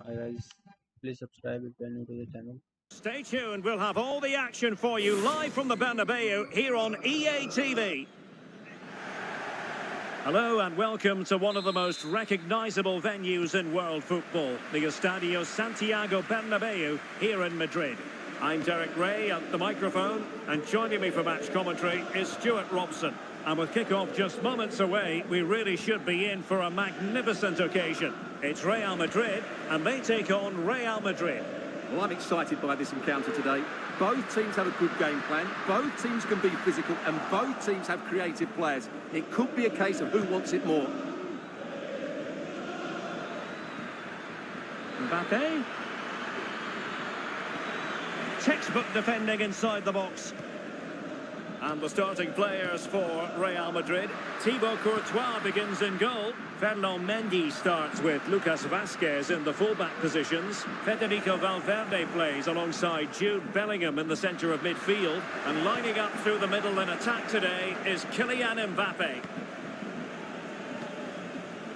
Hi guys, please subscribe if you are new to the channel. Stay tuned, we'll have all the action for you live from the Bernabeu here on EA TV. Hello and welcome to one of the most recognisable venues in world football, the Estadio Santiago Bernabeu here in Madrid. I'm Derek Ray at the microphone, and joining me for match commentary is Stuart Robson. And with kick-off just moments away, we really should be in for a magnificent occasion. It's Real Madrid, and they take on Real Madrid. Well, I'm excited by this encounter today. Both teams have a good game plan, both teams can be physical, and both teams have creative players. It could be a case of who wants it more. Mbappe. Textbook defending inside the box. And the starting players for Real Madrid. Thibaut Courtois begins in goal. Ferland Mendy starts with Lucas Vazquez in the fullback positions. Federico Valverde plays alongside Jude Bellingham in the centre of midfield. And lining up through the middle in attack today is Kylian Mbappe.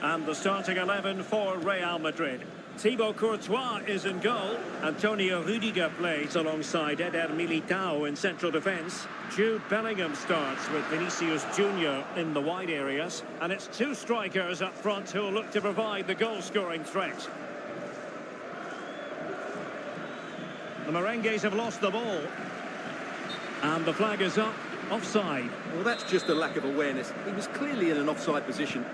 And the starting 11 for Real Madrid. Thibaut Courtois is in goal. Antonio Rudiger plays alongside Eder Militao in central defence. Jude Bellingham starts with Vinicius Junior in the wide areas. And it's two strikers up front who will look to provide the goal-scoring threat. The Merengues have lost the ball. And the flag is up, offside. Well, that's just a lack of awareness. He was clearly in an offside position.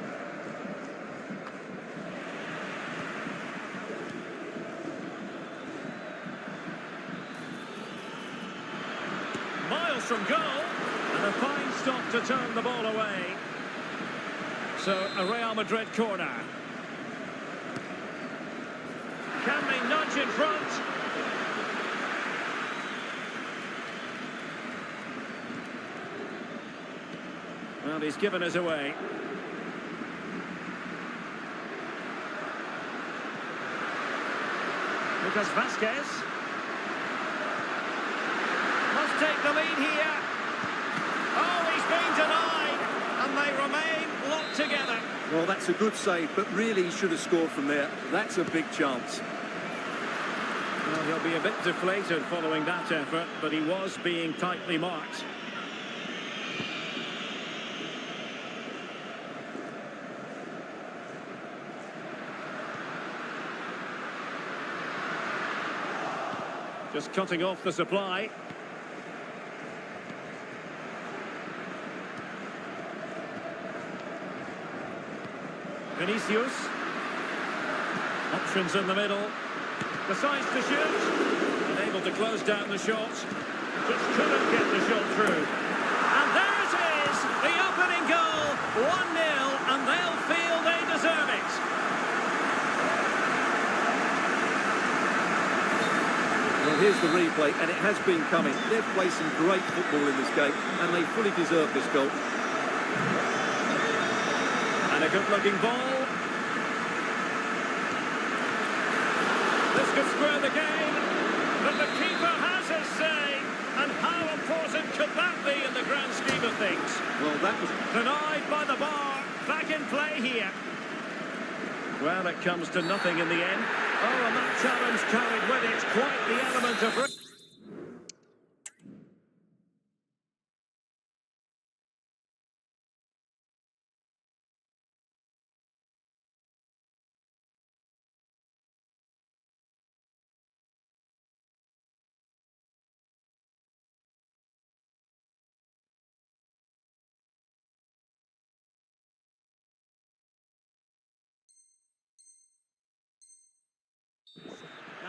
From goal, and a fine stop to turn the ball away. So a Real Madrid corner. Can they nudge in front? Well, he's given us away. Lucas Vazquez. Take the lead here. Oh, he's been denied, and they remain locked together. Well, that's a good save, but really he should have scored from there. That's a big chance. Well, he'll be a bit deflated following that effort, but he was being tightly marked. Just cutting off the supply. Vinicius. Options in the middle. Decides to shoot. Unable to close down the shot. Just couldn't get the shot through. And there it is! The opening goal. 1-0, and they'll feel they deserve it. Well, here's the replay, and it has been coming. They've played some great football in this game, and they fully deserve this goal. And a good-looking ball. This could square the game, but the keeper has his say. And how important could that be in the grand scheme of things? Well, that was denied by the bar. Back in play here. Well, it comes to nothing in the end. Oh, and that challenge carried with it quite the element of...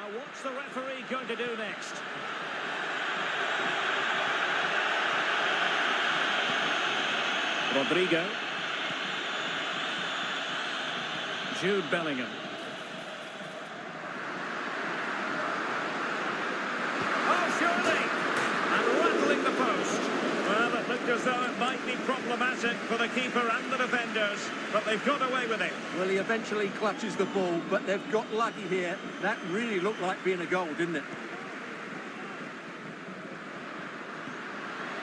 Now, what's the referee going to do next? Rodrigo. Jude Bellingham. Oh, surely! And rattling the post. Well, it looked as though it might be problematic for the keeper and the defenders, but they've got away with it. Well, he eventually clutches the ball, but they've got lucky here. That really looked like being a goal, didn't it?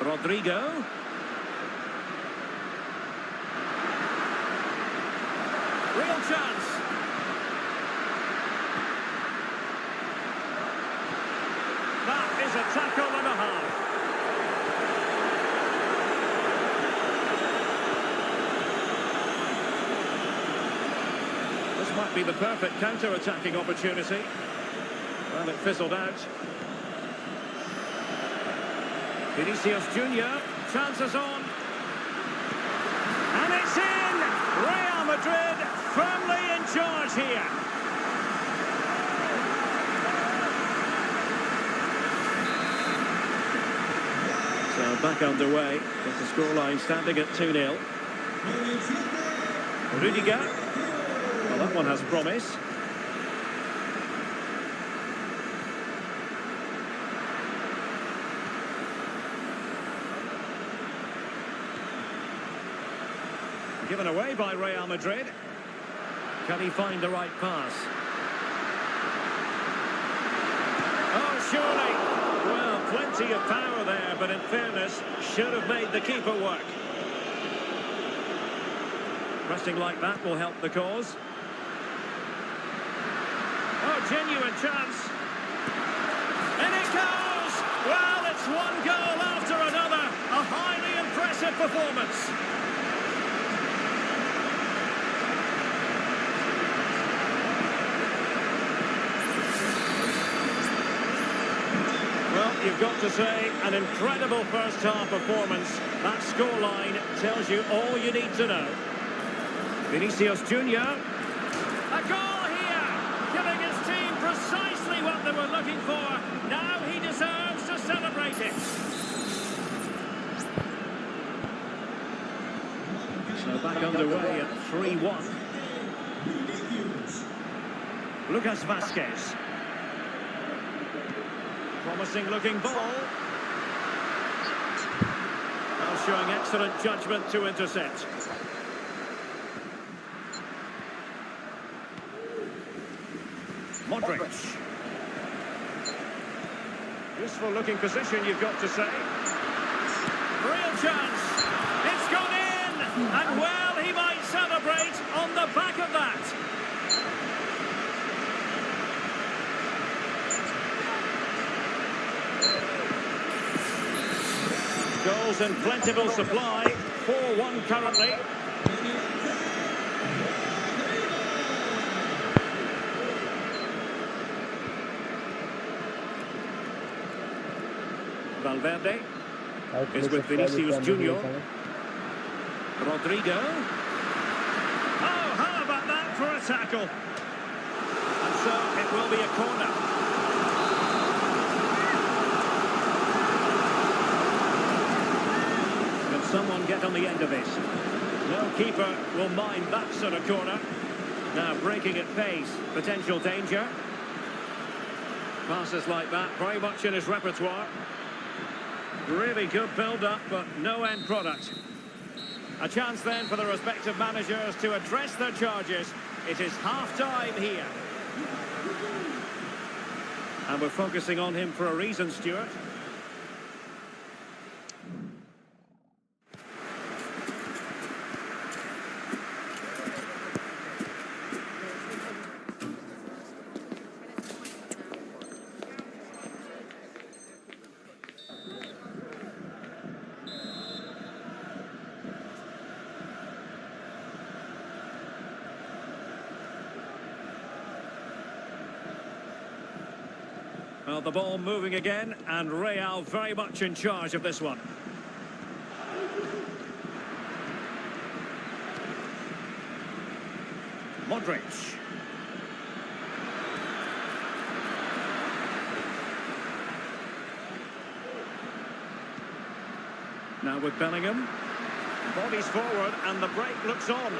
Rodrigo. Real chance. That is a tackle and a half. This might be the perfect counter-attacking opportunity. Well, it fizzled out. Vinicius Junior, chances on. And it's in! Real Madrid firmly in charge here. So back underway with the scoreline standing at 2-0. Rudiger. Well, that one has promise. Given away by Real Madrid. Can he find the right pass? Oh, surely. Well, plenty of power there, but in fairness, should have made the keeper work. Pressing like that will help the cause. Oh, genuine chance. And it goes! Well, it's one goal after another. A highly impressive performance. Well, you've got to say, an incredible first-half performance. That scoreline tells you all you need to know. Vinicius Junior. A goal here, giving his team precisely what they were looking for. Now he deserves to celebrate it. So back underway at 3-1. Lucas Vazquez. Promising looking ball. Now showing excellent judgment to intercept. Modric. Useful looking position, you've got to say. Real chance. It's gone in. And well, he might celebrate on the back of that. Goals in plentiful supply. 4-1 currently. Valverde is with Vinicius Junior. Rodrigo. Oh, how about that for a tackle? And so it will be a corner. Can someone get on the end of this? No keeper will mind that sort of corner. Now breaking at pace, potential danger. Passes like that, very much in his repertoire. Really good build-up, but no end product. A chance then for the respective managers to address their charges. It is half-time here. And we're focusing on him for a reason, Stuart. Well, the ball moving again, and Real very much in charge of this one. Modric. Now with Bellingham. Bodies forward and the break looks on.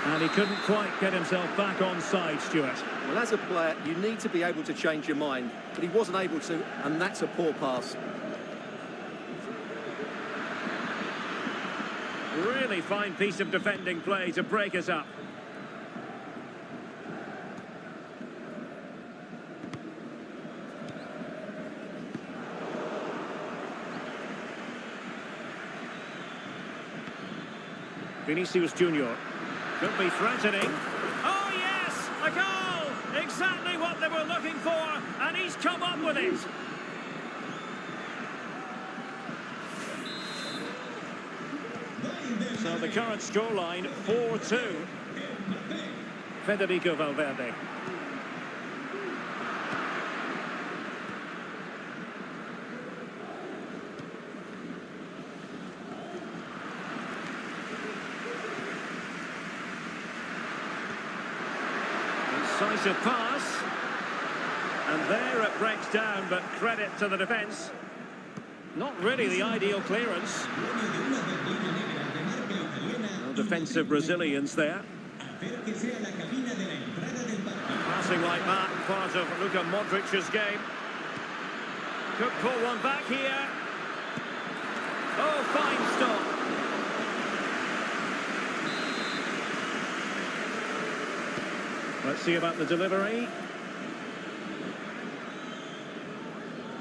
And he couldn't quite get himself back on side, Stuart. Well, as a player, you need to be able to change your mind, but he wasn't able to, and that's a poor pass. Really fine piece of defending play to break us up. Vinicius Junior. Could be threatening. Oh, yes! A goal! Exactly what they were looking for, and he's come up with it. So the current scoreline, 4-2. Federico Valverde. Incisive pass. And there it breaks down, but credit to the defence. Not really the ideal clearance. No defensive resilience there. Passing like that, part of Luka Modric's game. Could pull one back here. Oh, fine stop. Let's see about the delivery.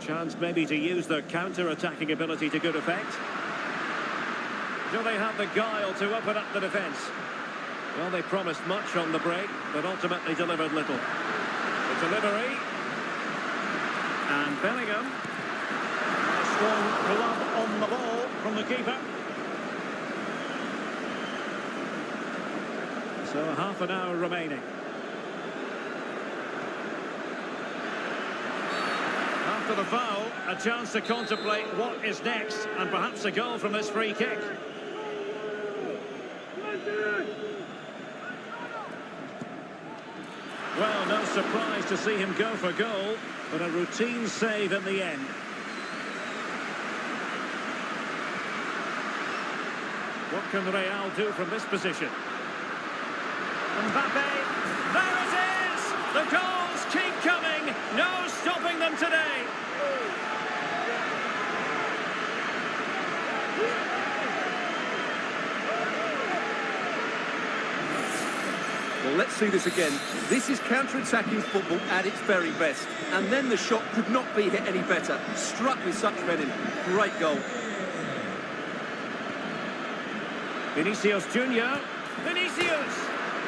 Chance maybe to use their counter-attacking ability to good effect. Do they have the guile to open up the defence? Well, they promised much on the break, but ultimately delivered little. The delivery. And Bellingham. A strong glove on the ball from the keeper. So half an hour remaining. After the foul, a chance to contemplate what is next, and perhaps a goal from this free kick. Well, no surprise to see him go for goal, but a routine save in the end. What can Real do from this position? Mbappe, there it is! The goals keep coming, no stopping them today. Well, let's see this again. This is counter-attacking football at its very best. And then the shot could not be hit any better. Struck with such venom. Great goal. Vinicius Junior. Vinicius!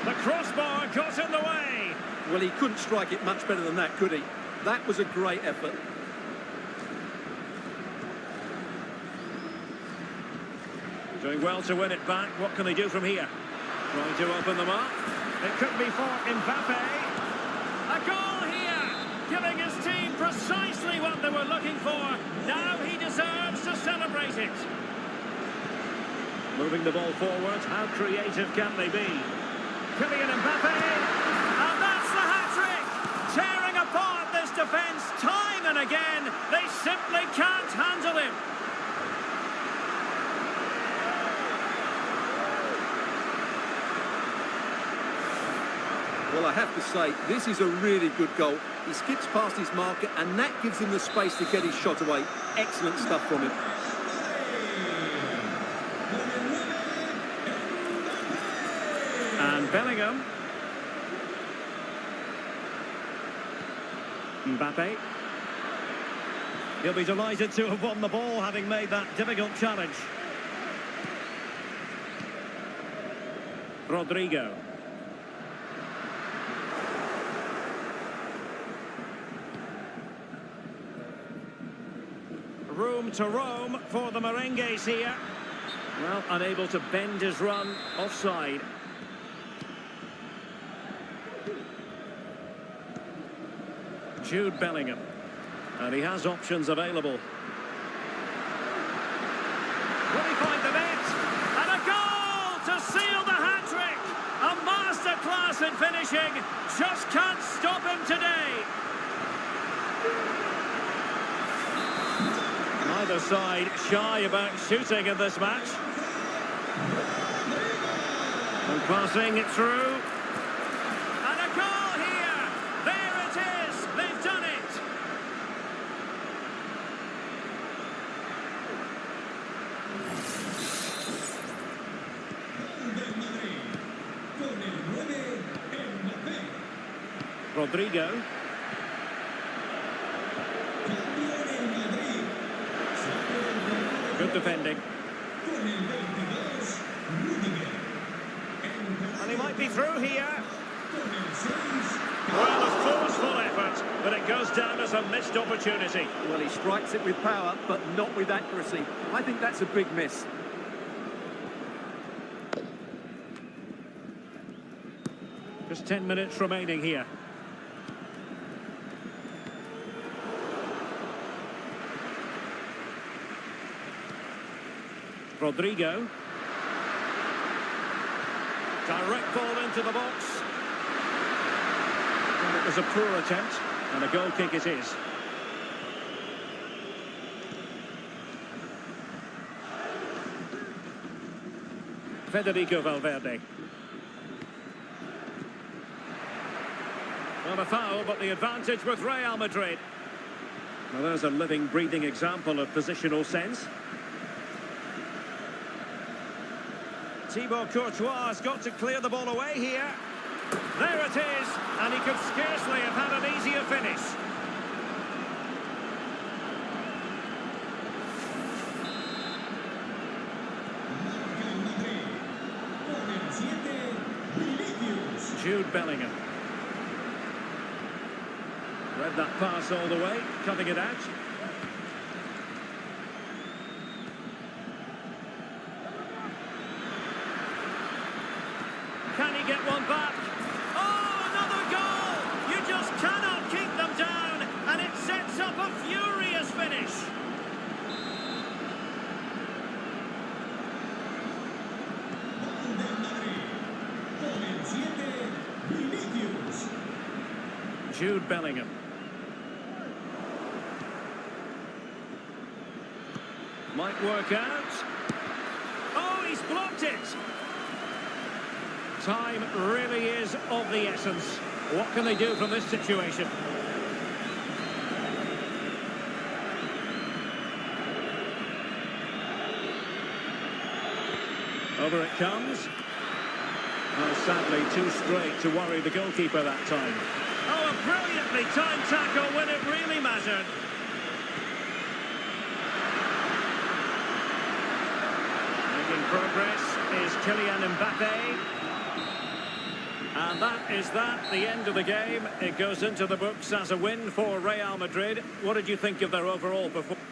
The crossbar got in the way. Well, he couldn't strike it much better than that, could he? That was a great effort. Doing well to win it back. What can they do from here? Trying to open them up. It could be for Mbappe. A goal here, giving his team precisely what they were looking for. Now he deserves to celebrate it. Moving the ball forward. How creative can they be? Kylian Mbappe. And that's the hat-trick. Tearing apart this defence time and again. They simply can't handle him. Well, I have to say, this is a really good goal. He skips past his marker, and that gives him the space to get his shot away. Excellent stuff from him. And Bellingham. Mbappe. He'll be delighted to have won the ball, having made that difficult challenge. Rodrigo. Room to roam for the Merengues here. Well, unable to bend his run, offside. Jude Bellingham. And he has options available. Will he find the net? And a goal to seal the hat-trick! A masterclass in finishing. Just can't stop him today. Neither side shy about shooting in this match. And passing it through. And a goal here! There it is! They've done it! Rodrigo. Good defending. And he might be through here. Well, a forceful effort, but it goes down as a missed opportunity. Well, he strikes it with power, but not with accuracy. I think that's a big miss. Just 10 minutes remaining here. Rodrigo. Direct ball into the box. And it was a poor attempt, and a goal kick it is. Federico Valverde. Not a foul, but the advantage with Real Madrid. Now there's a living, breathing example of positional sense. Thibaut Courtois has got to clear the ball away here. There it is, and he could scarcely have had an easier finish. Jude Bellingham. Read that pass all the way, cutting it out. Can he get one back? Oh, another goal! You just cannot keep them down, and it sets up a furious finish. Jude Bellingham. Might work out. Oh, he's blocked it! Time really is of the essence. What can they do from this situation? Over it comes. Well, sadly, too straight to worry the goalkeeper that time. Oh, a brilliantly timed tackle when it really mattered. Making progress is Kylian Mbappe. And that is the end of the game. It goes into the books as a win for Real Madrid. What did you think of their overall performance?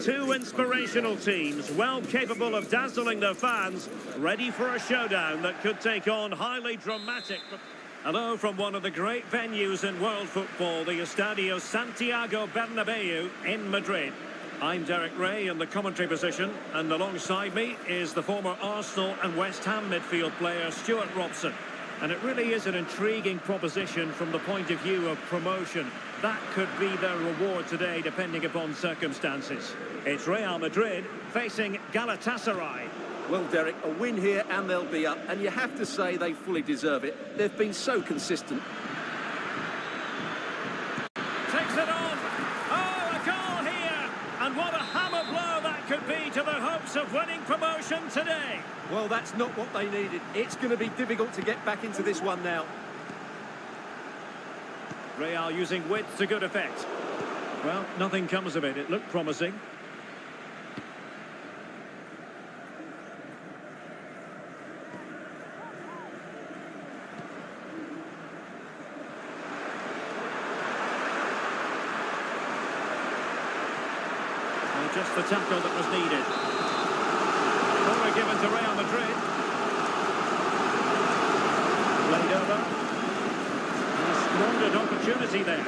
Two inspirational teams, well capable of dazzling their fans, ready for a showdown that could take on highly dramatic... Hello from one of the great venues in world football, the Estadio Santiago Bernabeu in Madrid. I'm Derek Ray in the commentary position, and alongside me is the former Arsenal and West Ham midfield player Stuart Robson. And it really is an intriguing proposition from the point of view of promotion. That could be their reward today, depending upon circumstances. It's Real Madrid facing Galatasaray. Well, Derek, a win here and they'll be up, and you have to say they fully deserve it. They've been so consistent. Takes it on. Oh, a goal here. And what a hammer blow that could be to their hopes of winning promotion today. Well, that's not what they needed. It's going to be difficult to get back into this one now. Real using width to good effect. Well, nothing comes of it. It looked promising. Well, just the tackle that was needed. Corner given to Real Madrid. Played over. And a squandered opportunity there.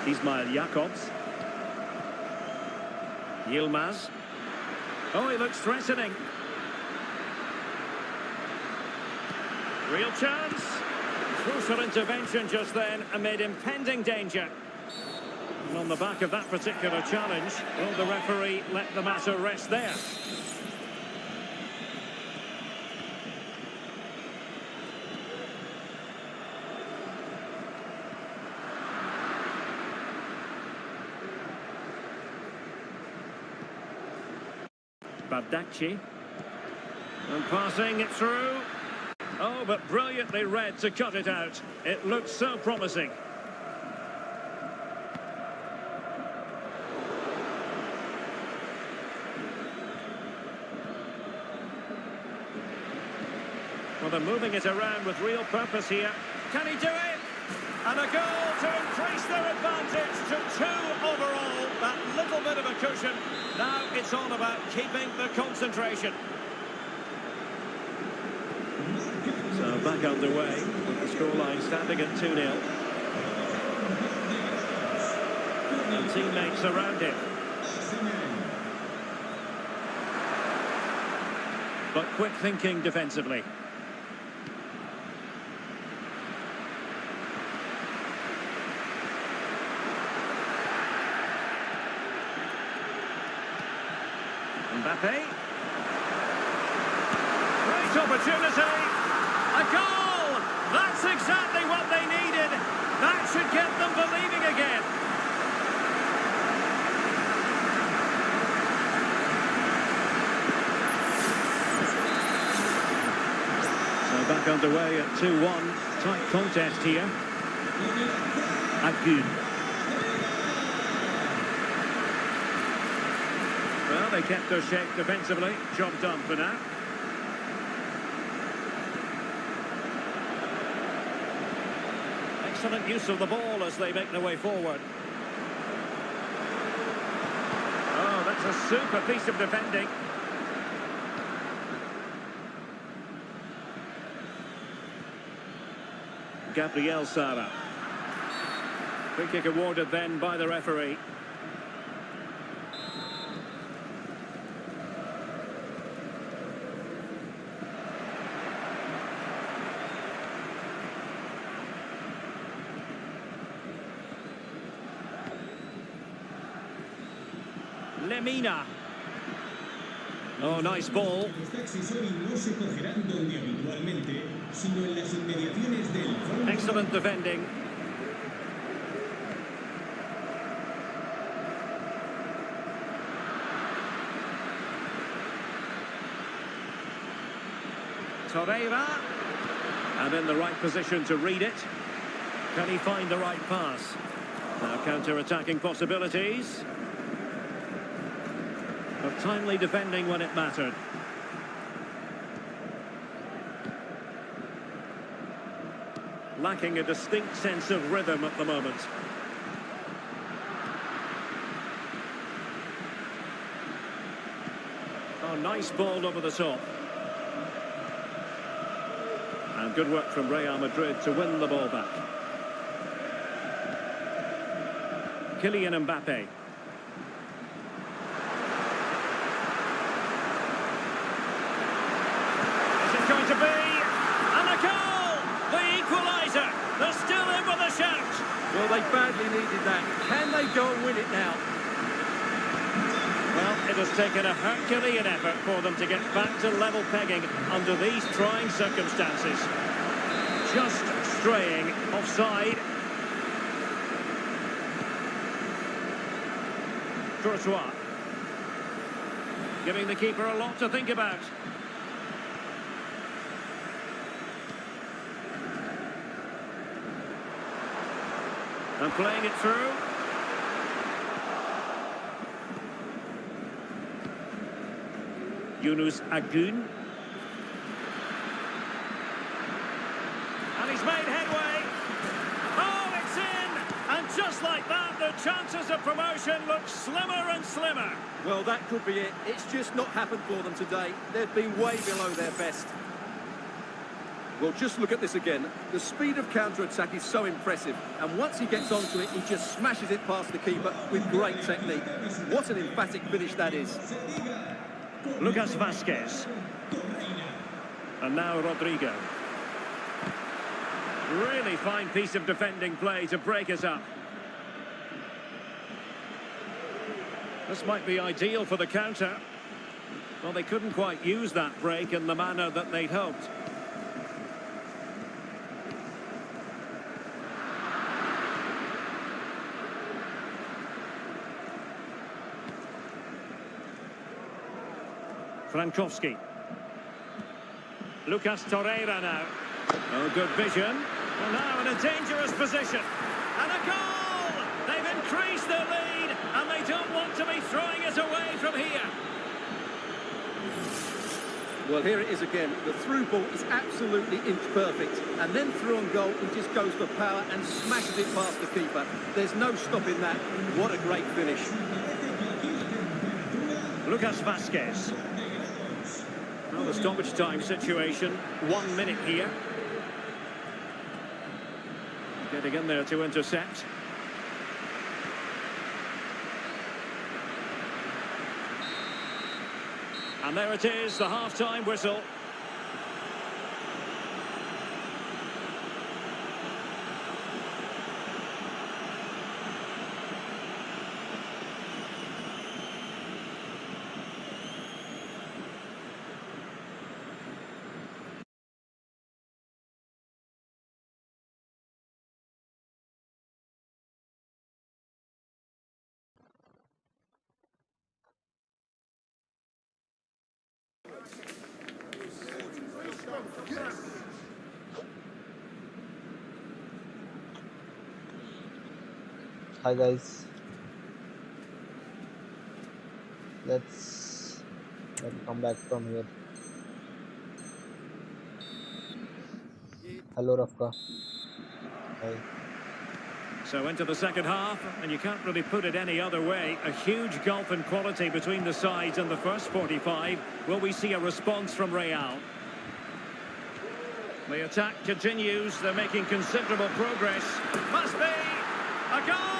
Ismail Jakobs. Yilmaz. Oh, he looks threatening. Real chance. Crucial intervention just then amid impending danger. And on the back of that particular challenge, well, the referee let the matter rest there. Bardacci. And passing it through. Oh, but brilliantly read to cut it out. It looked so promising. Well, they're moving it around with real purpose here. Can he do it? And a goal to increase their advantage to 2 overall. That little bit of a cushion. Now it's all about keeping the concentration. So back underway with the scoreline standing at 2-0. And teammates around him. But quick thinking defensively. Mbappe. Great opportunity. A goal! That's exactly what they needed. That should get them believing again. So back underway at 2-1. Tight contest here. Agun. Well, they kept their shape defensively. Job done for now. Excellent use of the ball as they make their way forward. Oh, that's a super piece of defending. Gabriel Sara. Free kick awarded then by the referee. Lemina. Oh, nice ball. Excellent defending. Torreira. And in the right position to read it. Can he find the right pass? Now counter-attacking possibilities. But timely defending when it mattered. Lacking a distinct sense of rhythm at the moment. Oh, nice ball over the top. And good work from Real Madrid to win the ball back. Kylian Mbappe. Is it going to be? And a goal! The equaliser! They're still in with a shout! Well, they badly needed that. Can they go and win it now? Well, it has taken a Herculean effort for them to get back to level pegging under these trying circumstances. Just straying offside. Courtois. Giving the keeper a lot to think about. And playing it through. Yunus Agun. And he's made headway. Oh, it's in! And just like that, the chances of promotion look slimmer and slimmer. Well, that could be it. It's just not happened for them today. They've been way below their best. Well, just look at this again. The speed of counter-attack is so impressive. And once he gets onto it, he just smashes it past the keeper with great technique. What an emphatic finish that is. Lucas Vazquez. And now Rodrigo. Really fine piece of defending play to break us up. This might be ideal for the counter. Well, they couldn't quite use that break in the manner that they'd hoped. Frankowski. Lucas Torreira now. Oh, good vision. And now in a dangerous position. And a goal! They've increased their lead, and they don't want to be throwing it away from here. Well, here it is again. The through ball is absolutely inch perfect. And then through on goal, he just goes for power and smashes it past the keeper. There's no stopping that. What a great finish. Lucas Vazquez. Well, the stoppage time situation, 1 minute here. Getting in there to intercept. And there it is, the half-time whistle. Hi guys, let's come back from here. Hello Rafka. Hi. So into the second half, and you can't really put it any other way. A huge gulf in quality between the sides in the first 45. Will we see a response from Real? The attack continues. They're making considerable progress. Must be a goal!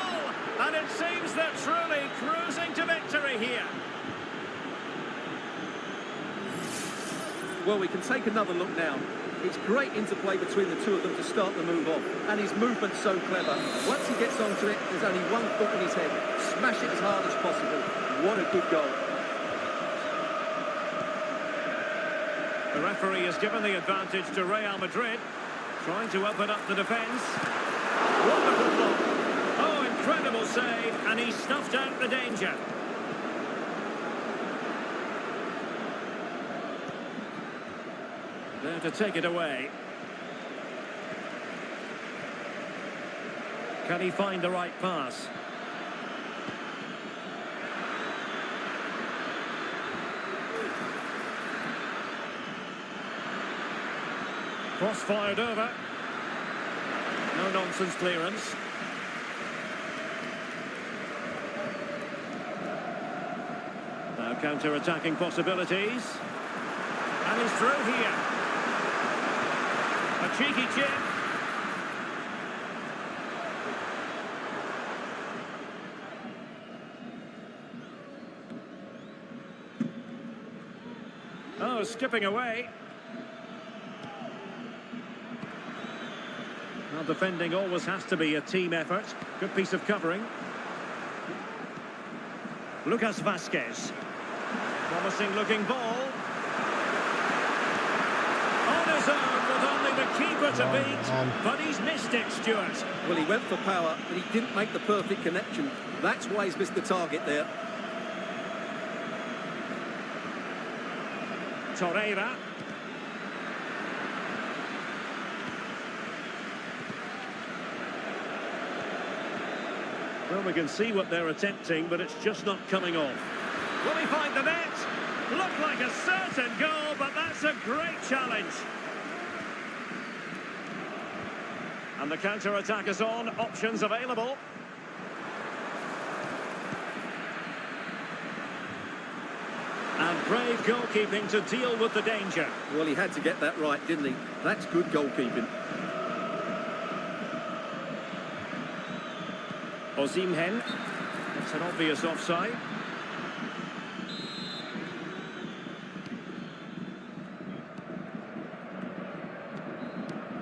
And it seems they're truly cruising to victory here. Well, we can take another look now. It's great interplay between the two of them to start the move off. And his movement's so clever. Once he gets onto it, there's only one thought in his head. Smash it as hard as possible. What a good goal. The referee has given the advantage to Real Madrid, trying to open up the defence. Wonderful block. Oh, incredible save, and he snuffed out the danger. There to take it away. Can he find the right pass? Cross fired over. No nonsense clearance. Now counter-attacking possibilities. And he's through here. A cheeky chip. Oh, skipping away. Well, defending always has to be a team effort. Good piece of covering. Lucas Vazquez. Promising looking ball. On his own with only the keeper to beat. But he's missed it, Stuart. Well, he went for power, but he didn't make the perfect connection. That's why he's missed the target there. Torreira. Well, we can see what they're attempting, but it's just not coming off. Will he find the net? Looked like a certain goal, but that's a great challenge. And the counter-attack is on, options available. And brave goalkeeping to deal with the danger. Well, he had to get that right, didn't he? That's good goalkeeping. Osimhen. That's an obvious offside.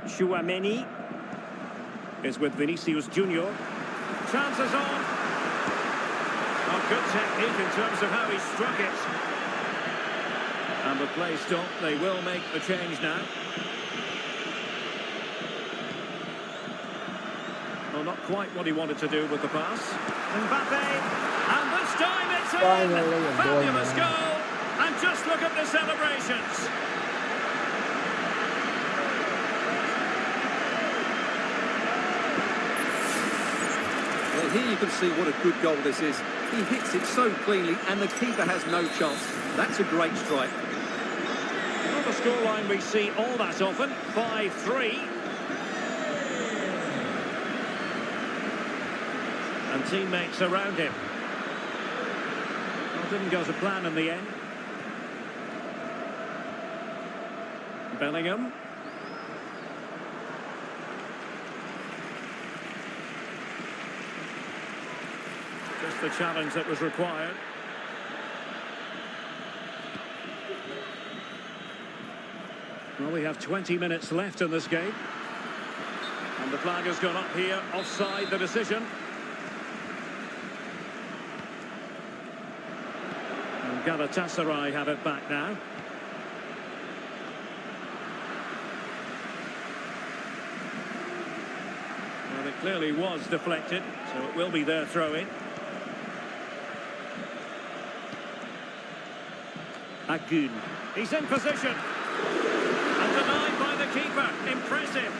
Chouameni is with Vinicius Junior. Chances on. Oh, good technique in terms of how he struck it. And the play stopped. They will make the change now. Well, not quite what he wanted to do with the pass. Mbappe, and this time it's in! Finally, a goal, Fabulous man. goal! And just look at the celebrations. Well, here you can see what a good goal this is. He hits it so cleanly, and the keeper has no chance. That's a great strike. Not a scoreline we see all that often. 5-3. And teammates around him. Well, didn't go to plan in the end. Bellingham. Just the challenge that was required. Well, we have 20 minutes left in this game. And the flag has gone up here, offside the decision. And Galatasaray have it back now. Well, it clearly was deflected, so it will be their throw-in. Agun. He's in position. And denied by the keeper. Impressive.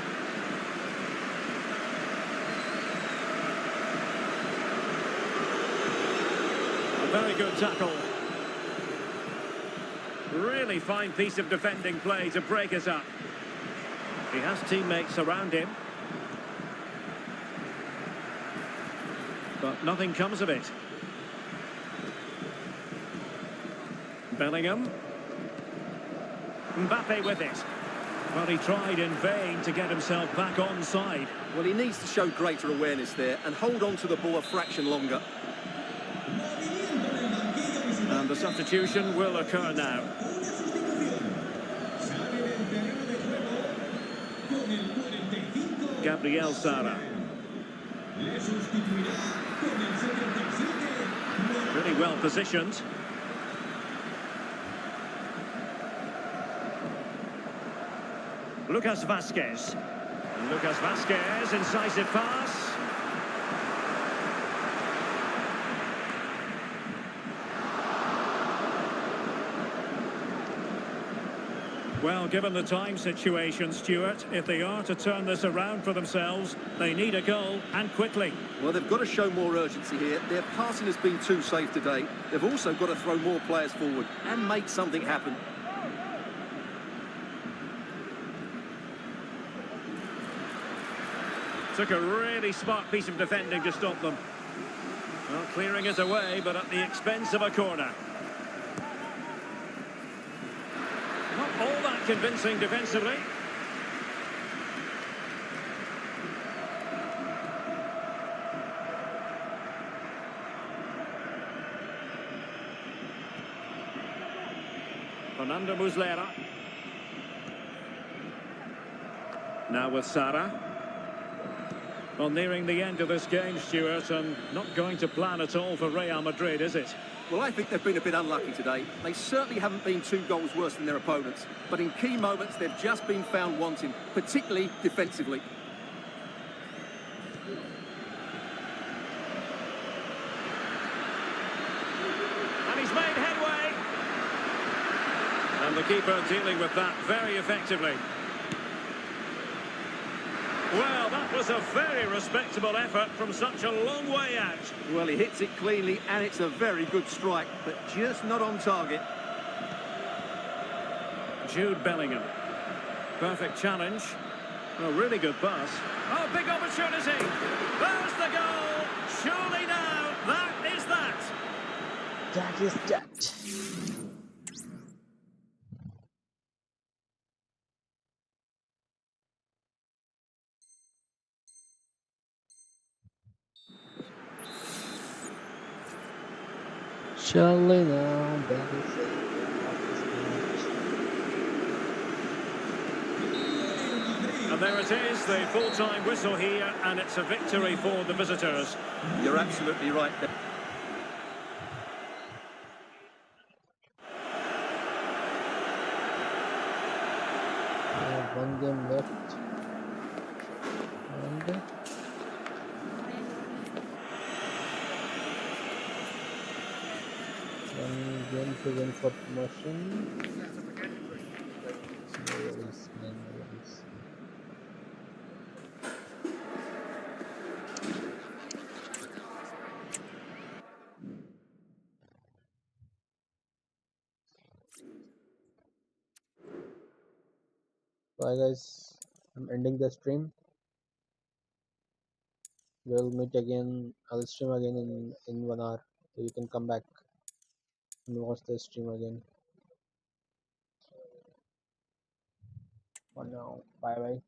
A very good tackle. Really fine piece of defending play to break us up. He has teammates around him. But nothing comes of it. Bellingham. Mbappe with it. Well, he tried in vain to get himself back on side. Well, he needs to show greater awareness there and hold on to the ball a fraction longer. And the substitution will occur now. Gabriel Sara. Really well positioned. Lucas Vasquez. Lucas Vasquez, incisive pass. Well, given the time situation, Stuart, if they are to turn this around for themselves, they need a goal, and quickly. Well, they've got to show more urgency here. Their passing has been too safe today. They've also got to throw more players forward and make something happen. Took a really smart piece of defending to stop them. Well, clearing it away, but at the expense of a corner. Not all that convincing defensively. Fernando Muslera. Now with Sara. Well, nearing the end of this game, Stuart, and not going to plan at all for Real Madrid, is it? Well, I think they've been a bit unlucky today. They certainly haven't been 2 goals worse than their opponents, but in key moments they've just been found wanting, particularly defensively. And he's made headway. And the keeper dealing with that very effectively. Well, that was a very respectable effort from such a long way out. Well, he hits it cleanly and it's a very good strike, but just not on target. Jude Bellingham. Perfect challenge. A really good pass. Oh, big opportunity. There's the goal. Surely now, that is that. That is that. Surely now, that is it. And there it is, the full-time whistle here, and it's a victory for the visitors. You're absolutely right there. One game left. And one game to win for promotion. No worries, man, no worries. Bye guys, I'm ending the stream. We'll meet again. I'll stream again in 1 hour, so you can come back and watch the stream again. For now, bye bye.